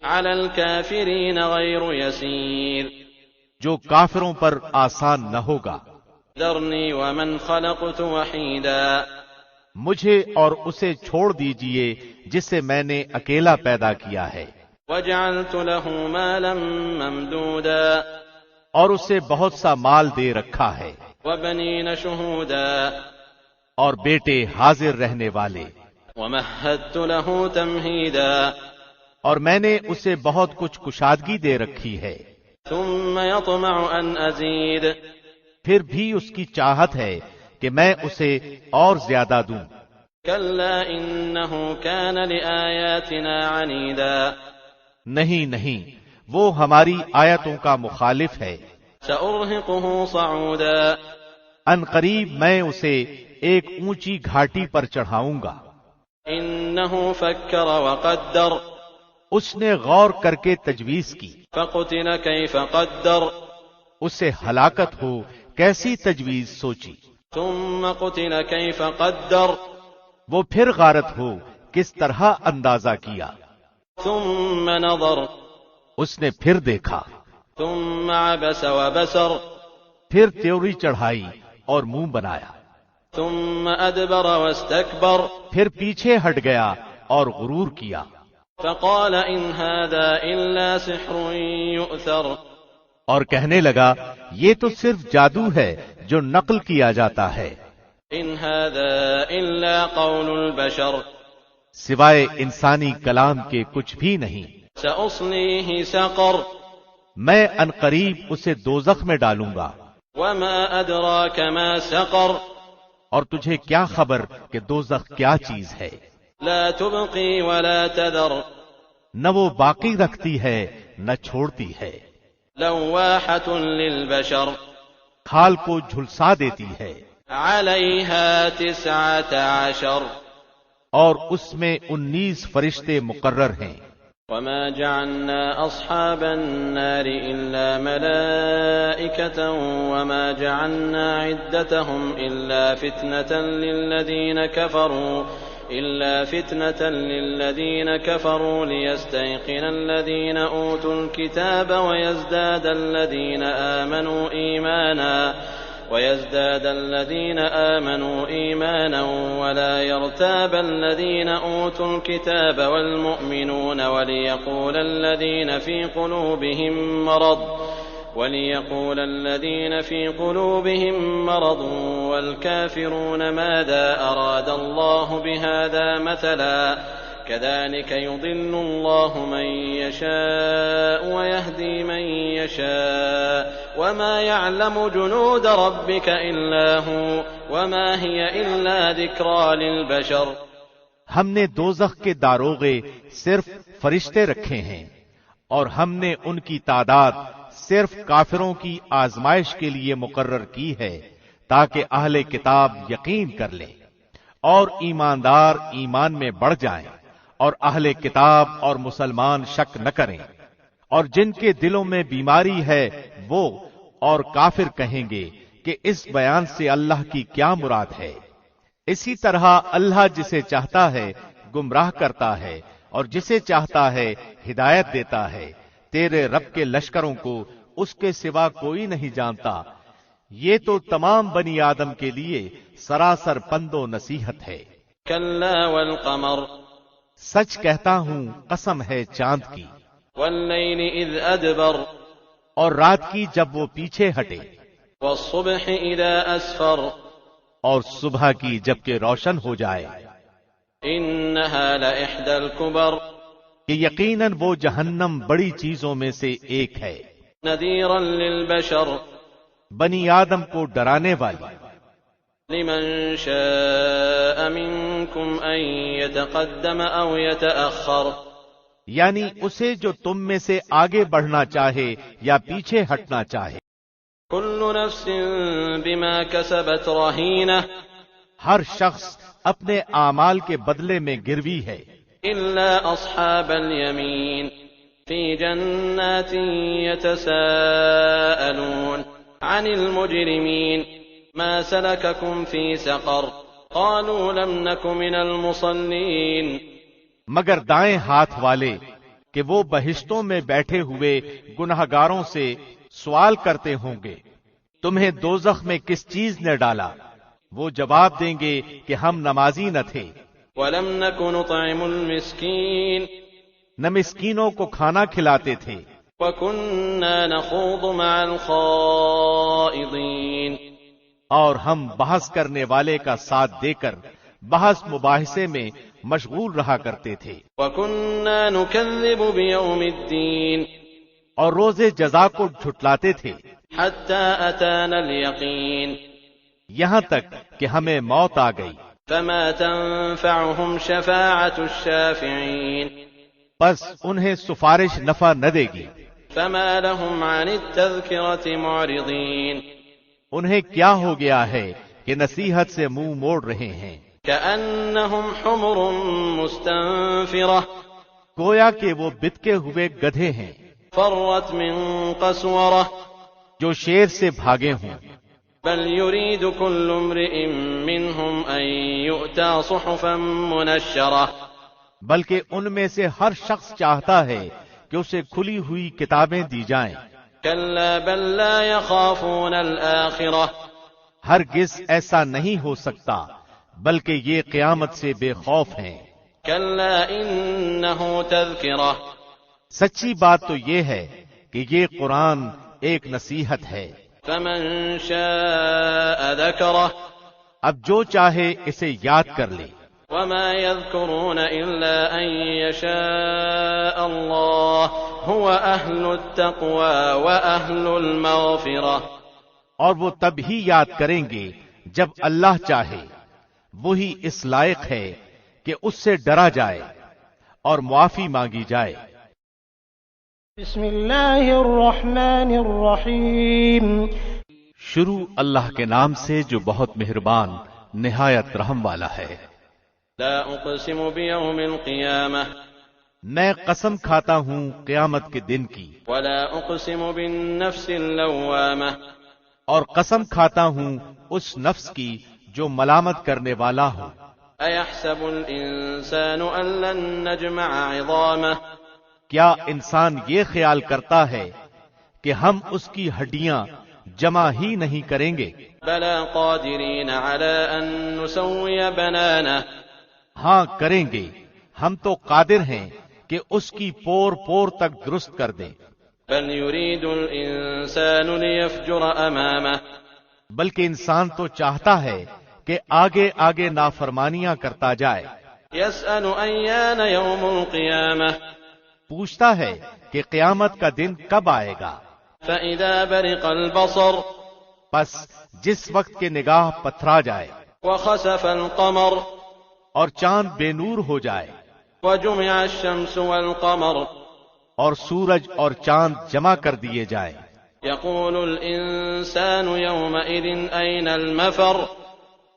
عَلَى الْكَافِرِينَ غَيْرُ يَسِيرٌ، جو کافروں پر آسان نہ ہوگا۔ ذَرْنِي وَمَنْ خَلَقْتُ وَحِيدًا، مجھے اور اسے چھوڑ دیجیے جسے میں نے اکیلا پیدا کیا ہے، وَجَعَلْتُ لَهُ مَالًا مَمْدُودًا، اور اسے بہت سا مال دے رکھا ہے، وَبَنِينَ شُهُودًا، اور بیٹے حاضر رہنے والے، وَمَهَّدتُّ لَهُ تَمْهِيدًا، اور میں نے اسے بہت کچھ کشادگی دے رکھی ہے، ثُمَّ يَطْمَعُ أَنْ أَزِيدَ، پھر بھی اس کی چاہت ہے کہ میں اسے اور زیادہ دوں۔ كَلَّا إِنَّهُ كَانَ لِآيَاتِنَا عَنِيدًا، نہیں، وہ ہماری آیتوں کا مخالف ہے۔ سأرهقه صعودا، ان قریب میں اسے ایک اونچی گھاٹی پر چڑھاؤں گا۔ إنه فكر وقدر، اس نے غور کر کے تجویز کی، فقتل كيف قدر، اسے ہلاکت ہو کیسی تجویز سوچی، ثم قتل كيف قدر، وہ پھر غارت ہو کس طرح اندازہ کیا، ثم نظر، اس نے پھر دیکھا، ثم عبس وبسر، پھر تیوری چڑھائی اور منہ بنایا، ثم أدبر واستكبر، پھر پیچھے ہٹ گیا اور غرور کیا، فقال إن هذا إلا سحر يؤثر، اور کہنے لگا یہ تو صرف جادو ہے جو نقل کیا جاتا ہے، إن هذا إلا قول البشر، سوائے انسانی کلام کے کچھ بھی نہیں، سأصليه سقر، میں عنقریب اسے دوزخ میں ڈالوں گا۔ وما أدراك ما سقر، اور تجھے کیا خبر کہ دوزخ کیا چیز ہے، لا تبقي ولا تذر، نہ وہ باقی رکھتی ہے نہ چھوڑتی ہے، لواحة للبشر، کھال کو جھلسا دیتی ہے، عليها 19، اور اس میں 19 فرشتے مقرر ہیں۔ وما جعلنا أصحاب النار إلا ملائكة وما جعلنا عدتهم إلا فتنة للذين كفروا ليستيقن الذين أوتوا الكتاب ويزداد الذين آمنوا إيمانا ولا يرتاب الذين أوتوا الكتاب والمؤمنون وليقول الذين في قلوبهم مرض والكافرون ماذا أراد الله بهذا مثلا كذلك يضل الله من يشاء ويهدي من يشاء وما يعلم جنود ربك إلا هو وما هي إلا ذكرى للبشر۔ ہم نے دوزخ کے داروغے صرف فرشتے رکھے ہیں، اور ہم نے ان کی تعداد صرف کافروں کی آزمائش کے لیے مقرر کی ہے تاکہ اہل کتاب یقین کر لیں اور ایماندار ایمان میں بڑھ جائیں، اور اہل کتاب اور مسلمان شک نہ کریں، اور جن کے دلوں میں بیماری ہے وہ اور کافر کہیں گے کہ اس بیان سے اللہ کی کیا مراد ہے۔ اسی طرح اللہ جسے چاہتا ہے گمراہ کرتا ہے اور جسے چاہتا ہے ہدایت دیتا ہے۔ تیرے رب کے لشکروں کو اس کے سوا کوئی نہیں جانتا۔ یہ تو تمام بنی آدم کے لیے سراسر پند و نصیحت ہے۔ كلا والقمر سچ کہتا ہوں قسم ہے چاند کی، والليل إذ أدبر اور رات کی جب وہ پیچھے ہٹے، والصبح إذا أسفر اور صبح کی جب کہ روشن ہو جائے، إنها لإحدى الكبر کہ یقیناً وہ جہنم بڑی چیزوں میں سے ایک ہے، نذيرا للبشر بنی آدم کو ڈرانے والی۔ لمن شاء منكم أن يتقدم أو يتأخر یعنی اسے جو تم میں سے آگے بڑھنا چاہے یا پیچھے ہٹنا چاہے۔ كل نفس بما كسبت رهينة ہر شخص اپنے اعمال کے بدلے میں گروی ہے، إلا أصحاب اليمين في جنات يتساءلون عن المجرمين ما سلككم في سقر قالوا لم نك من المصلين مگر دائیں ہاتھ والے کہ وہ بہشتوں میں بیٹھے ہوئے گنہگاروں سے سوال کرتے ہوں گے، تمہیں دوزخ میں کس چیز نے ڈالا؟ وہ جواب دیں گے کہ ہم نمازی نہ تھے، ولم نك نطعم المسكين نہ مسکینوں کو کھانا کھلاتے تھے، وكنا نخوض مع الخائضين اور ہم بحث کرنے والے کا ساتھ دے کر بحث مباحثے میں مشغول رہا کرتے تھے، وكنا نكذب بيوم الدين اور روز جزا کو جھٹلاتے تھے، حتى أتانا اليقين یہاں تک کہ ہمیں موت آ گئی۔ فما تنفعهم شفاعة الشافعين بس انہیں سفارش نفع نہ دے گی۔ فما لهم عن التذكرة معرضين انہیں کیا ہو گیا ہے کہ نصیحت سے منہ موڑ رہے ہیں، كأنهم حمر مستنفرة گویا کہ وہ بتکے ہوئے گدھے ہیں فرت من قسورة جو شیر سے بھاگے ہوں۔ بل يريد كل امرئ منهم أن يؤتى صحفا منشرة بلکہ ان میں سے ہر شخص چاہتا ہے کہ اسے کھلی ہوئی کتابیں دی جائیں۔ كلا بل لا يخافون الآخرة ہرگز ایسا نہیں ہو سکتا، بلکہ یہ قیامت سے بے خوف ہیں۔ كلا إنه تذكرة سچی بات تو یہ ہے کہ یہ قرآن ایک نصیحت ہے۔ فمن شاء ذكره اب جو چاہے اسے یاد کر لے۔ وما يذكرون إلا أن يشاء الله هو أهل التقوى وأهل المغفرة اور وہ تب ہی یاد کریں گے جب اللہ چاہے، وہی اس لائق ہے کہ اس سے ڈرا جائے اور معافی مانگی جائے۔ بسم اللہ الرحمن الرحیم۔ شروع اللہ کے نام سے جو بہت مہربان نہایت رحم والا ہے۔ لا أقسم بيوم القيامة میں قسم کھاتا ہوں قیامت کے دن کی، ولا أقسم بالنفس اللوامة اور قسم کھاتا ہوں اس نفس کی جو ملامت کرنے والا ہو۔ أيحسب الإنسان أن لن نجمع عظامه کیا انسان یہ خیال کرتا ہے کہ ہم اس کی ہڈیاں جمع ہی نہیں کریں گے؟ بلى قادرين على أن نسوي بنانه ہاں کریں گے، ہم تو قادر ہیں کہ اس کی پور پور تک درست کر دیں۔ بل يريد الإنسان ليفجر أمامه بلکہ انسان تو چاہتا ہے کہ آگے آگے نافرمانیاں کرتا جائے۔ يسأل أيان يوم القيامة پوچھتا ہے کہ قیامت کا دن کب آئے گا؟ فإذا برق البصر پس جس وقت کے نگاہ پتھرا جائے وخسف القمر اور چاند بے نور ہو جائے وجمع الشمس والقمر اور سورج اور چاند جمع کر دیے جائیں، يقول الإنسان يومئذ أين المفر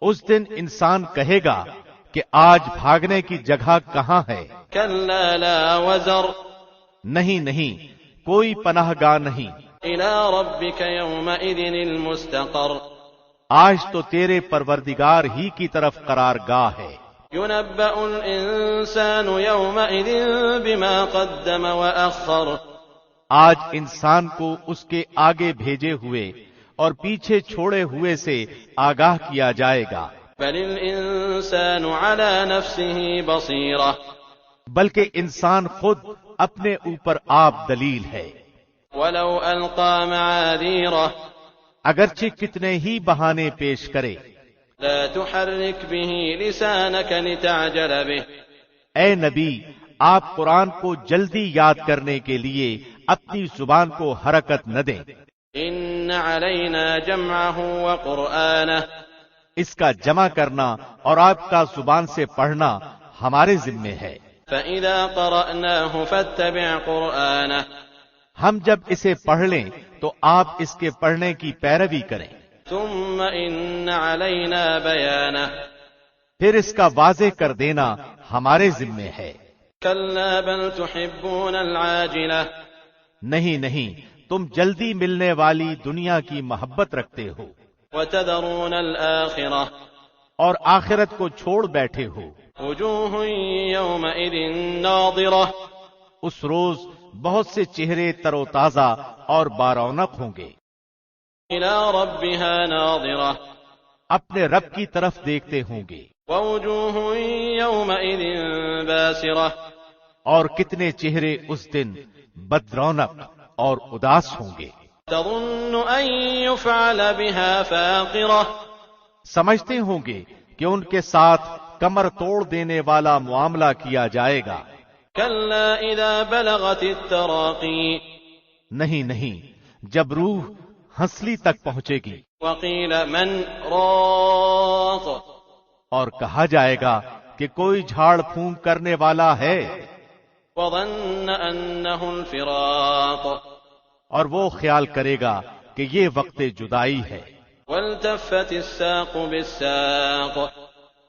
اس دن انسان کہے گا کہ آج بھاگنے کی جگہ کہاں ہے؟ كلا لا وزر نہیں نہیں، کوئی پناہ گاہ نہیں۔ إلى ربك يومئذ المستقر آج تو تیرے پروردگار ہی کی طرف قرار گاہ ہے۔ ينبأ الإنسان يومئذ بما قدم وأخر. آج انسان کو اس کے آگے بھیجے ہوئے اور پیچھے چھوڑے ہوئے سے آگاہ کیا جائے گا. بل الإنسان على نفسه بصيرة. بلکہ انسان خود اپنے اوپر آپ دلیل ہے. ولو ألقى معاذيره. اگرچہ کتنے ہی بہانے پیش کرے. لا تحرك به لسانك لتعجل به. اے نبی، آپ قرآن کو جلدی یاد کرنے کے لیے اپنی زبان کو حرکت نہ دیں. إن علينا جمعه وقرآنه. اس کا جمع کرنا اور آپ کا زبان سے پڑھنا ہمارے ذمے ہے. فإذا قرأناه فاتبع قرآنه. ہم جب اسے پڑھ لیں تو آپ اس کے پڑھنے کی پیروی کریں. ثم إن علينا بيانه. پھر اس کا واضح کر دینا ہمارے ذمے ہے. كلا بل تحبون العاجلة. نہیں، تم جلدی ملنے والی دنیا کی محبت رکھتے ہو وتذرون الآخرة. اور آخرت کو چھوڑ بیٹھے ہو. وجوه يومئذ ناظرة. اس روز بہت سے چہرے تر و تازہ اور بارونق ہوں گے. إلى ربها ناظرة. اپنے رب کی طرف دیکھتے ہوں گے. ووجوه يومئذ باسرة. اور کتنے چہرے اس دن بد رونق اور اداس ہوں گے. تظن أن يفعل بها فاقرة. سمجھتے ہوں گے کہ ان کے ساتھ کمر توڑ دینے والا معاملہ کیا جائے گا. كلا إذا بلغت التراقي. نہیں، جب روح ہنسلی تک پہنچے گی. وقيل من راق. اور کہا جائے گا کہ کوئی جھاڑ پھونک کرنے والا ہے. وظن أنه الفراق. اور وہ خیال کرے گا کہ یہ وقت جدائی ہے. والتفت الساق بالساق.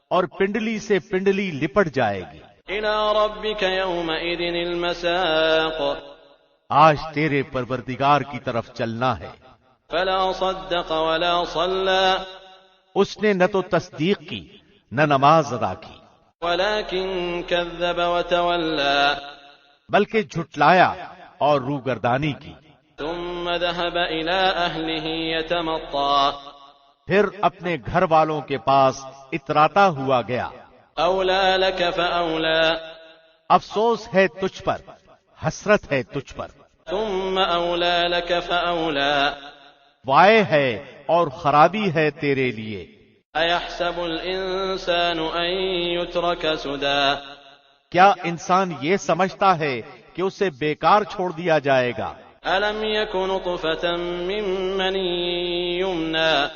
اور پنڈلی سے پنڈلی لپٹ جائے گی. إلى ربك يومئذ المساق. آج تیرے پروردگار کی طرف چلنا ہے. فلا صدق ولا صلى. اس نے نہ تو تصدیق کی نہ نماز ادا کی، ولكن كذب وتولى. بلکہ جھٹلایا اور روگردانی کی. ثم ذهب إلى أهله يتمطى. پھر اپنے گھر والوں کے پاس اتراتا ہوا گیا. أولى لك فأولى. افسوس ہے تجھ پر، حسرت ہے تجھ پر. ثم أولى لك فأولى. وائے ہے اور خرابی ہے تیرے لیے. أيحسب الإنسان أن يترك سدى. کیا انسان یہ سمجھتا ہے کہ اسے بیکار چھوڑ دیا جائے گا؟ ألم يك نطفة من مني يمنى.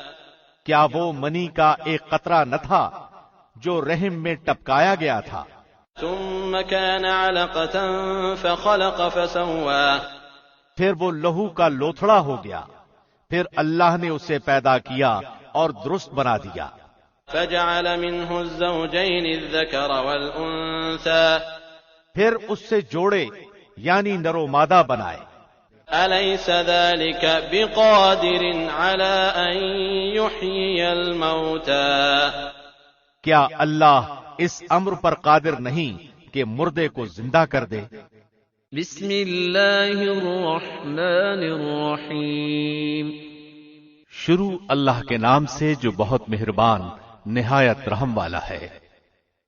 کیا وہ منی کا ایک قطرہ نہ تھا جو رحم میں ٹپکایا گیا تھا؟ ثم كان علقة فخلق فسوى. پھر وہ لہو کا لوتھڑا ہو گیا، پھر اللہ نے اسے پیدا کیا اور درست بنا دیا. فجعل منه الزوجين الذكر والأنثى. پھر اس سے جوڑے یعنی نر و مادہ بنائے. أليس ذلك بقادر على أن يحيي الموتى. کیا اللہ اس امر پر قادر نہیں کہ مردے کو زندہ کر دے؟ بسم اللہ الرحمن الرحیم. شروع اللہ کے نام سے جو بہت مہربان نہایت رحم والا ہے.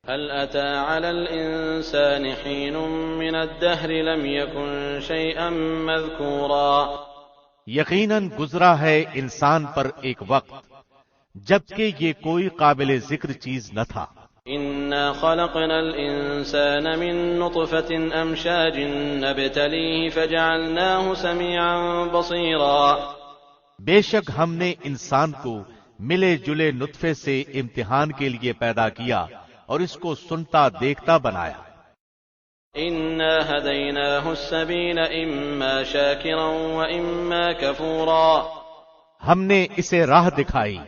هل أتى على الإنسان حين من الدهر لم يكن شيئا مذكورا. یقیناً گزرا ہے انسان پر ایک وقت جبکہ یہ کوئی قابل ذکر چیز نہ تھا. إنا خلقنا الإنسان من نطفة أمشاج نبتليه فجعلناه سميعا بصيرا. بے شک ہم نے انسان کو ملے جلے نطفے سے امتحان کے لیے پیدا کیا اور اس کو سنتا دیکھتا بنایا. إنا هديناه السبيل إما شاكرا وإما كفورا. ہم نے اسے راہ دکھائی،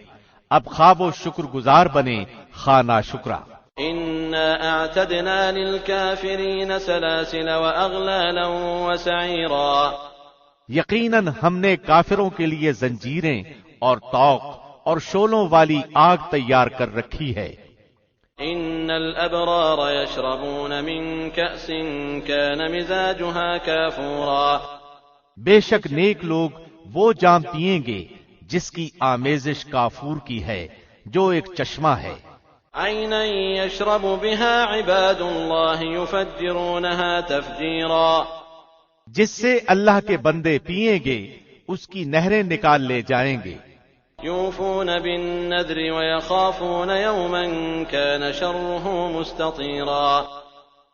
اب خواہ وہ شکر گزار بنے خواہ ناشکرا. إنا أعتدنا للكافرين سلاسل وأغلالا وسعيرا. یقیناً ہم نے کافروں کے لیے زنجیریں اور طوق اور شولوں والی آگ تیار کر رکھی ہے. إن الأبرار يشربون من كأس كان مزاجها كافورا بے شک نیک لوگ وہ جام پیئیں گے جس کی آمیزش کافور کی ہے، جو ایک چشمہ ہے، عينا يشرب بها عباد الله يفجرونها تفجيرا جس سے اللہ کے بندے پیئیں گے اس کی نہریں نکال لے جائیں گے، يوفون بالنذر ويخافون يوما كان شره مستطيرا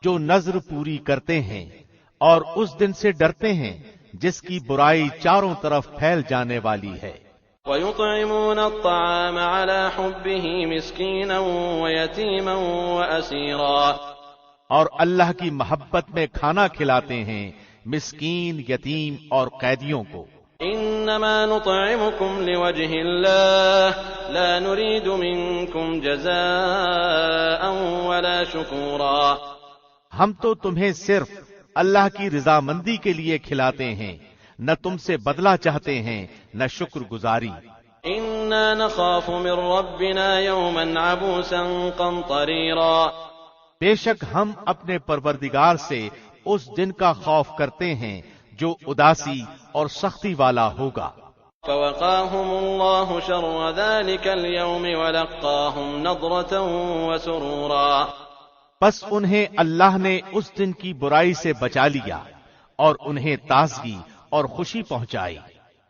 جو نذر پوری کرتے ہیں اور اس دن سے ڈرتے ہیں جس کی برائی چاروں طرف پھیل جانے والی ہے، ويطعمون الطعام على حبه مسكينا ويتيما وأسيرا اور اللہ کی محبت میں کھانا کھلاتے ہیں مسکین، یتیم اور قیدیوں کو۔ إنما نطعمكم لوجه الله لا نريد منكم جزاء ولا شكورا ہم تو تمہیں صرف اللہ کی رضامندی کے لیے کھلاتے ہیں، نہ تم سے بدلہ چاہتے ہیں نہ شکر گزاری۔ إنا نخاف من ربنا يوما عبوسا قمطريرا بے شک ہم اپنے پروردگار سے اس دن کا خوف کرتے ہیں جو اداسی اور سختی والا ہوگا۔ فوقاهم الله شر ذلك اليوم ولقاهم نضرة وسرورا پس انہیں اللہ نے اس دن کی برائی سے بچا لیا اور انہیں تازگی اور خوشی پہنچائی۔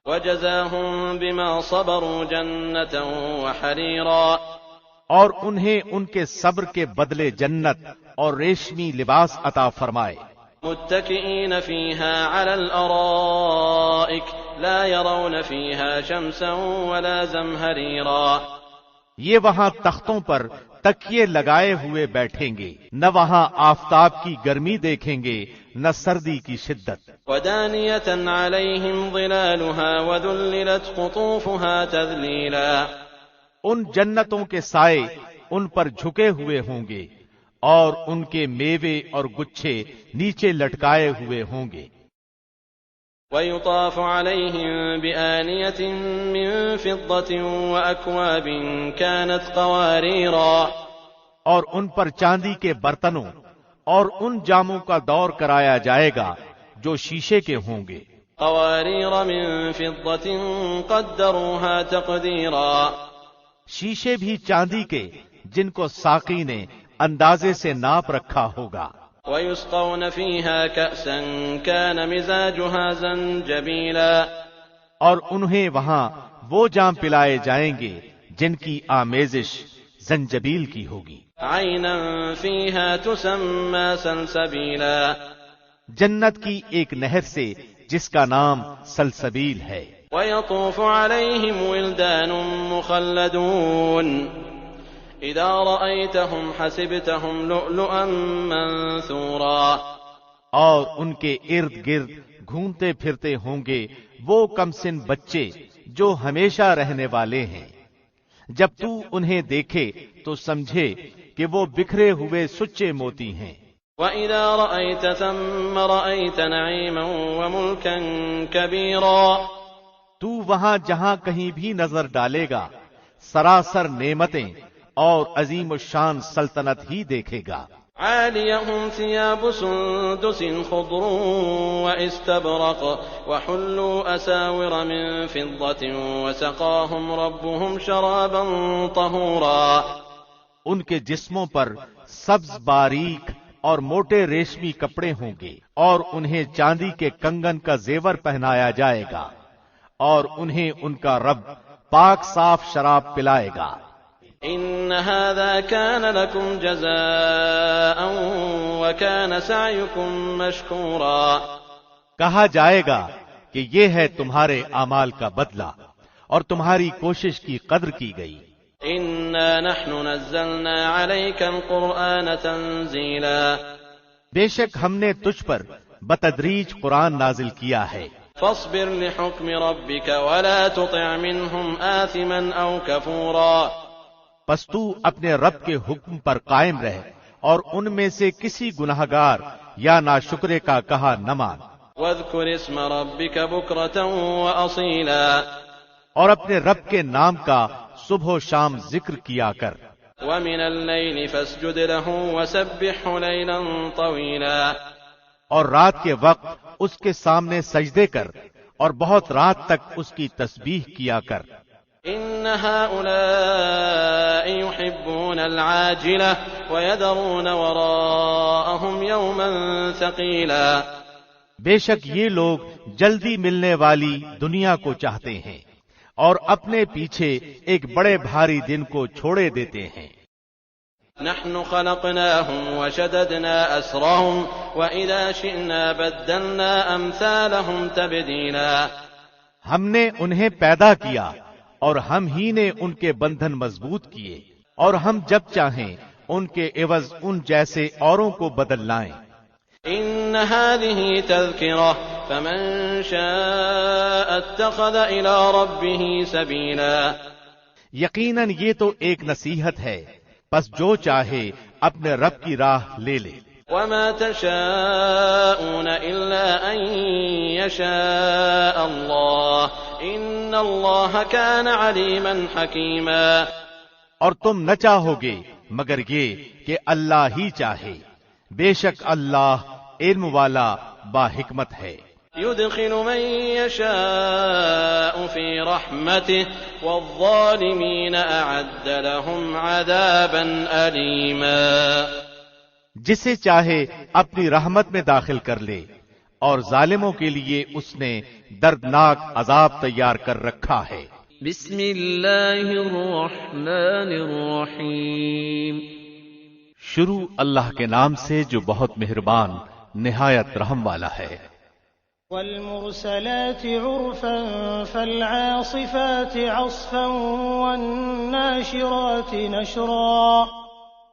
وجزاهم بما صبروا جنة وحريرا اور انہیں ان کے صبر کے بدلے جنت اور ریشمی لباس عطا فرمائے۔ متكئين فيها على الأرائك لا يرون فيها شمسا ولا زمهريرا یہ وہاں تختوں پر تکیے لگائے ہوئے بیٹھیں گے، نہ وہاں آفتاب کی گرمی دیکھیں گے نہ سردی کی شدت۔ ودانية عليهم ظلالها وذللت قطوفها تذليلا ان جنتوں کے سائے ان پر جھکے ہوئے ہوں گے اور ان کے میوے اور گچھے نیچے لٹکائے ہوئے ہوں گے۔ ويطاف عليهم بآنية من فضة وأكواب كانت قواريرا اور ان پر چاندی کے برتنوں اور ان جاموں کا دور کرایا جائے گا جو شیشے کے ہوں گے۔ قوارير من فضة قدروها تقديرا شیشے بھی چاندی کے جن کو ساقی نے اندازے سے ناپ رکھا ہوگا۔ ويسقون فيها كأسا كان مزاجها زنجبيلا اور انہیں وہاں وہ جام پلائے جائیں گے جن کی آمیزش زنجبیل کی ہوگی۔ عينا فيها تسمى سلسبيلا جنت کی ایک نہر سے جس کا نام سلسبیل ہے۔ ويطوف عليهم ولدان مخلدون إذا رأيتهم حسبتهم لؤلؤا منثورا اور ان کے ارد گرد گھومتے پھرتے ہوں گے وہ کمسن بچے جو ہمیشہ رہنے والے ہیں، جب تو انہیں دیکھے تو سمجھے کہ وہ بکھرے ہوئے سچے موتی ہیں۔ وَإِذَا رَأَيْتَ ثَمَّ رَأَيْتَ نَعِيمًا وَمُلْكًا كَبِيرًا تو وہاں جہاں کہیں بھی نظر ڈالے گا سراسر نعمتیں اور عظیم الشان سلطنت ہی دیکھے گا۔ عَالِيَهُمْ ثِيَابُ سُندُسٍ خُضْرٌ وَإِسْتَبْرَقٌ وَحُلُّوا أَسَاوِرَ مِن فِضَّةٍ وَسَقَاهُمْ رَبُّهُمْ شَرَابًا طَهُورًا ان کے جسموں پر سبز باریک اور موٹے ریشمی کپڑے ہوں گے اور انہیں چاندی کے کنگن کا زیور پہنایا جائے گا اور انہیں ان کا رب پاک صاف شراب پلائے گا۔ إن هذا كان لكم جزاء وكان سعيكم مشكورا کہا جائے گا کہ یہ ہے تمہارے اعمال کا بدلہ اور تمہاری کوشش کی قدر کی گئی۔ إنا نحن نزلنا عليك القرآن تنزيلا بے شک ہم نے تجھ پر بتدریج قرآن نازل کیا ہے۔ فاصبر لحكم ربك ولا تطع منهم آثما أو كفورا پس تو اپنے رب کے حکم پر قائم رہ اور ان میں سے کسی گناہگار یا ناشکرے کا کہا نہ مان۔ واذكر اسم ربك بكرة وأصيلا اور اپنے رب کے نام کا صبح و شام ذکر کیا کر۔ ومن الليل فاسجد له وسبحه ليلا طويلا، اور رات کے وقت اس کے سامنے سجدے کر اور بہت رات تک اس کی تسبیح کیا کر۔ إن هؤلاء يحبون العاجلة ويذرون وراءهم يوما ثقيلا، بے شک یہ لوگ جلدی ملنے والی دنیا کو چاہتے ہیں اور اپنے پیچھے ایک بڑے بھاری دن کو چھوڑے دیتے ہیں۔ نحن خلقناهم وشددنا أسرهم وإذا شئنا بدلنا أمثالهم تبديلا، ہم نے انہیں پیدا کیا اور ہم ہی نے ان کے بندھن مضبوط کیے، اور ہم جب چاہیں ان کے عوض ان جیسے اوروں کو بدل لائیں۔ إن هذه تذكرة فمن شاء اتخذ إلى ربه سبيلا، یقیناً یہ تو ایک نصیحت ہے، پس جو چاہے اپنے رب کی راہ لے لے۔ وما تشاءون إلا أن يشاء الله إن الله كان عليما حكيما، اور تم نہ چاہو گے مگر یہ کہ اللہ ہی چاہے، بے شک اللہ علم والا با حکمت ہے۔ يدخل من يشاء في رحمته والظالمين أعد لهم عذابا أليما، جسے چاہے اپنی رحمت میں داخل کر لے، اور ظالموں کے لیے اس نے دردناک عذاب تیار کر رکھا ہے۔ بسم اللہ الرحمن الرحیم۔ شروع اللہ کے نام سے جو بہت مہربان نہایت رحم والا ہے۔ والمرسلات عرفا فالعاصفات عصفا والناشرات نشرا،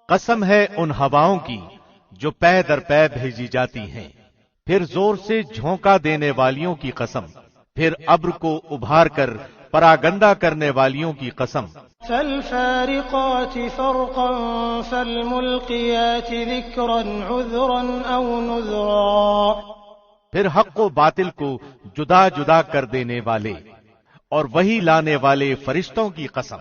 قسم ہے ان ہواؤں کی جو پے در پے بھیجی جاتی ہیں، پھر زور سے جھونکا دینے والیوں کی قسم، پھر ابر کو ابھار کر پراگندہ کرنے والیوں کی قسم۔ فالفارقات فرقا فالملقيات ذكرا عذرا أو نذرا، پھر حق و باطل کو جدا جدا کر دینے والے اور وہی لانے والے فرشتوں کی قسم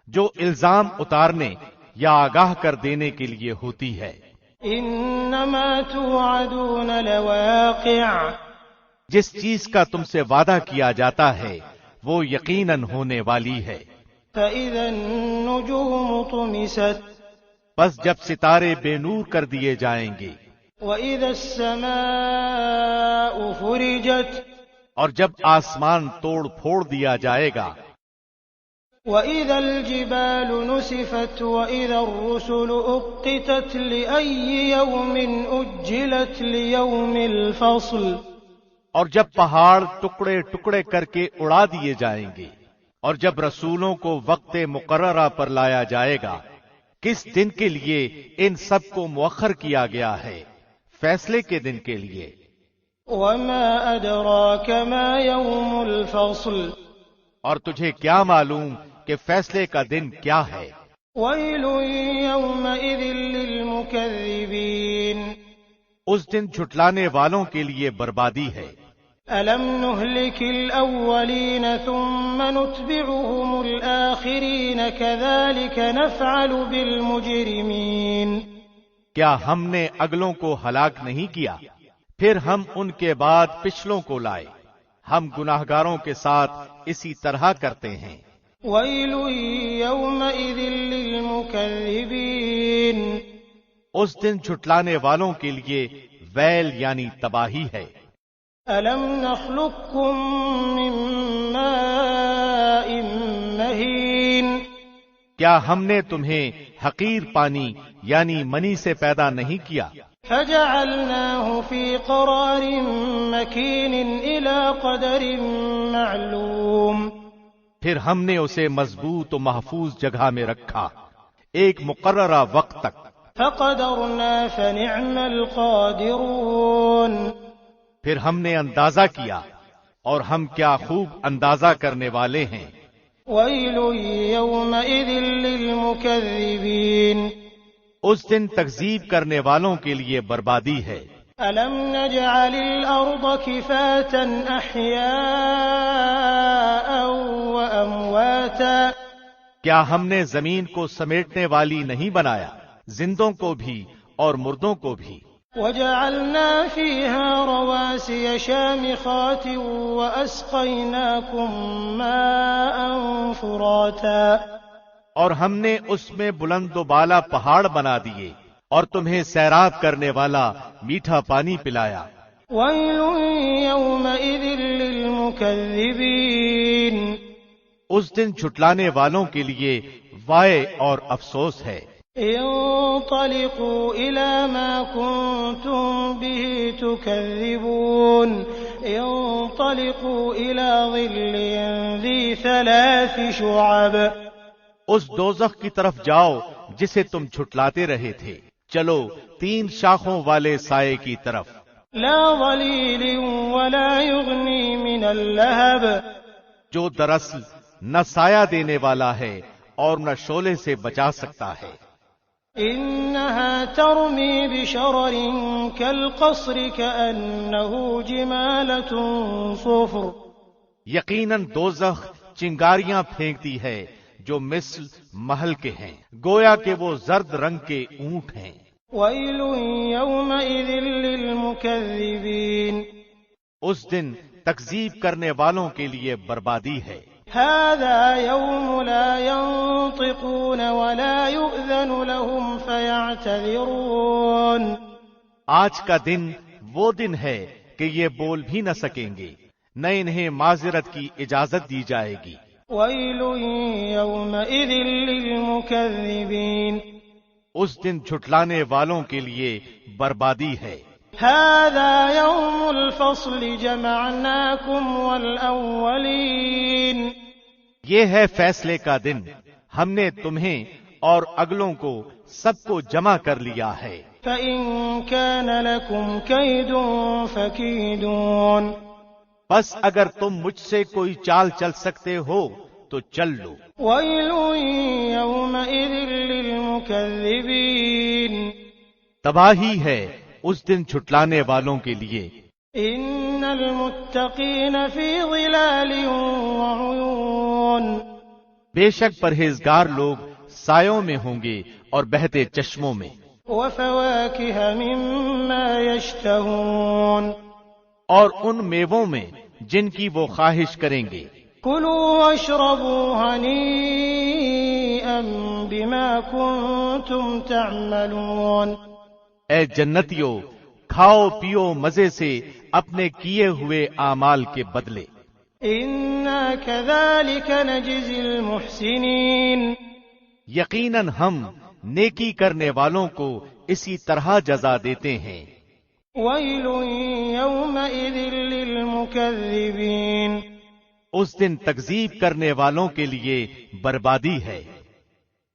جو الزام اتارنے یا آگاہ کر دینے کے لیے ہوتی ہے۔ انما توعدون لواقع، جس چیز کا تم سے وعدہ کیا جاتا ہے وہ یقیناً ہونے والی ہے۔ فإذا النجوم طمست، بس جب ستارے بے نور کر دیے جائیں گے، وإذا السماء فرجت، اور جب آسمان توڑ پھوڑ دیا جائے گا، وإذا الجبال نسفت، وإذا الرسل أقتت، لأي يوم أجلت، ليوم الفصل، اور جب پہاڑ ٹکڑے ٹکڑے کر کے اڑا دیے جائیں گے، اور جب رسولوں کو وقت مقررہ پر لایا جائے گا، کس دن کے لیے ان سب کو مؤخر کیا گیا ہے؟ فیصلے کے دن کے لیے۔ وما أدراك ما يوم الفصل، اور تجھے کیا معلوم کہ فیصلے کا دن کیا ہے؟ ويل يومئذ للمكذبين، اس دن جھٹلانے والوں کے لیے بربادی ہے۔ ألم نهلك الأولين ثم نتبعهم الآخرين كذلك نفعل بالمجرمين، کیا ہم نے اگلوں کو ہلاک نہیں کیا پھر ہم ان کے بعد پچھلوں کو لائے؟ ہم گناہگاروں کے ساتھ اسی طرح کرتے ہیں۔ ويل يومئذ للمكذبين، اس دن جھٹلانے والوں کے لیے ویل یعنی تباہی ہے۔ ألم نخلقكم من ماء مهين، کیا ہم نے تمہیں حقیر پانی یعنی منی سے پیدا نہیں کیا؟ فجعلناه في قرار مكين إلى قدر معلوم، پھر ہم نے اسے مضبوط و محفوظ جگہ میں رکھا ایک مقررہ وقت تک۔ فقدرنا فنعم القادرون، پھر ہم نے اندازہ کیا اور ہم کیا خوب اندازہ کرنے والے ہیں۔ ويل يومئذ للمكذبين، اس دن تکذیب کرنے والوں کے لیے بربادی ہے۔ ألم نجعل الأرض كفاة أحياء وأمواتا، کیا ہم نے زمین کو سمیٹنے والی نہیں بنایا، زندوں کو بھی اور مردوں کو بھی؟ وجعلنا فيها رواسي شامخات وأسقيناكم ماء فراتا، اور ہم نے اس میں بلند و بالا پہاڑ بنا دیے اور تمہیں سیراب کرنے والا میٹھا پانی پلایا۔ ويل يومئذ للمكذبين، اس دن جھٹلانے والوں کے لیے وائے اور افسوس ہے۔ انطلقوا إلى ما كنتم به تكذبون انطلقوا إلى ظل ذي 3 شعب، اس دوزخ کی طرف جاؤ جسے تم جھٹلاتے رہے تھے، چلو 3 شاخوں والے سائے کی طرف۔ لا ظليل ولا يغني من اللهب، جو دراصل نہ سایہ دینے والا ہے اور نہ شعلے سے بچا سکتا ہے۔ إنها ترمي بشرر كالقصر كأنه جمالة صفر، یقیناً دوزخ چنگاریاں پھینکتی ہے جو مثل محل کے ہیں، گویا کہ وہ زرد رنگ کے اونٹ ہیں۔ ويل يومئذ للمكذبين، اس دن تکذیب کرنے والوں کے لیے بربادی ہے۔ هذا يوم لا ينطقون ولا يؤذن لهم فيعتذرون، آج کا دن وہ دن ہے کہ یہ بول بھی نہ سکیں گے، نہ انہیں معذرت کی اجازت دی جائے گی۔ ويل يومئذ للمكذبين، اس دن جھٹلانے والوں کے لیے بربادی ہے۔ هذا يوم الفصل جمعناكم والأولين، یہ ہے فیصلے کا دن، ہم نے تمہیں اور اگلوں کو سب کو جمع کر لیا ہے۔ فإن كان لكم كيد فكيدون، بس اگر تم مجھ سے کوئی چال چل سکتے ہو تو چل لو۔ ويل يومئذ للمكذبين، تباہی ہے اس دن جھٹلانے والوں کے لیے۔ إن المتقين في ظلال وعيون، بے شک پرہیزگار لوگ سایوں میں ہوں گے اور بہتے چشموں میں۔ وفواكه مما يشتهون، اور ان میووں میں جن کی وہ خواہش کریں گے۔ كلوا واشربوا هنيئا بما كنتم تعملون، اے جنتیو، کھاؤ پیو مزے سے اپنے کیے ہوئے اعمال کے بدلے۔ إنا كذلك نجزي المحسنين، یقیناً ہم نیکی کرنے والوں کو اسی طرح جزا دیتے ہیں۔ ويل يومئذ للمكذبين، اس دن تکذیب کرنے والوں کے لیے بربادی ہے۔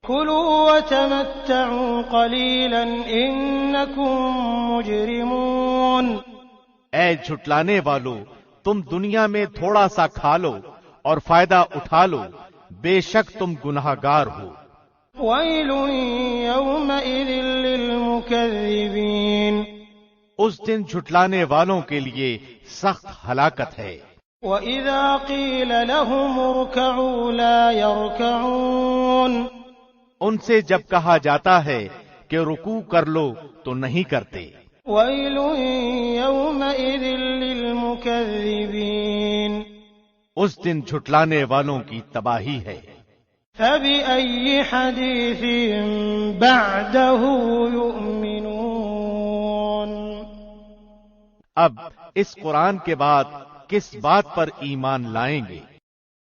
كلوا وتمتعوا قليلا إنكم مجرمون، اے جھٹلانے والو، تم دنیا میں تھوڑا سا کھا لو اور فائدہ اٹھا لو، بے شک تم گناہگار ہو۔ ويل يومئذ للمكذبين، اس دن جھٹلانے والوں کے لیے سخت ہلاکت ہے۔ وإذا قيل لهم اركعوا لا يركعون، ان سے جب کہا جاتا ہے کہ رکوع کر لو تو نہیں کرتے۔ ويل يومئذ للمكذبين، اس دن جھٹلانے والوں کی تباہی ہے۔ فبأي حديث بعده يؤمنون، اب اس قرآن کے بعد کس بات پر ایمان لائیں گے؟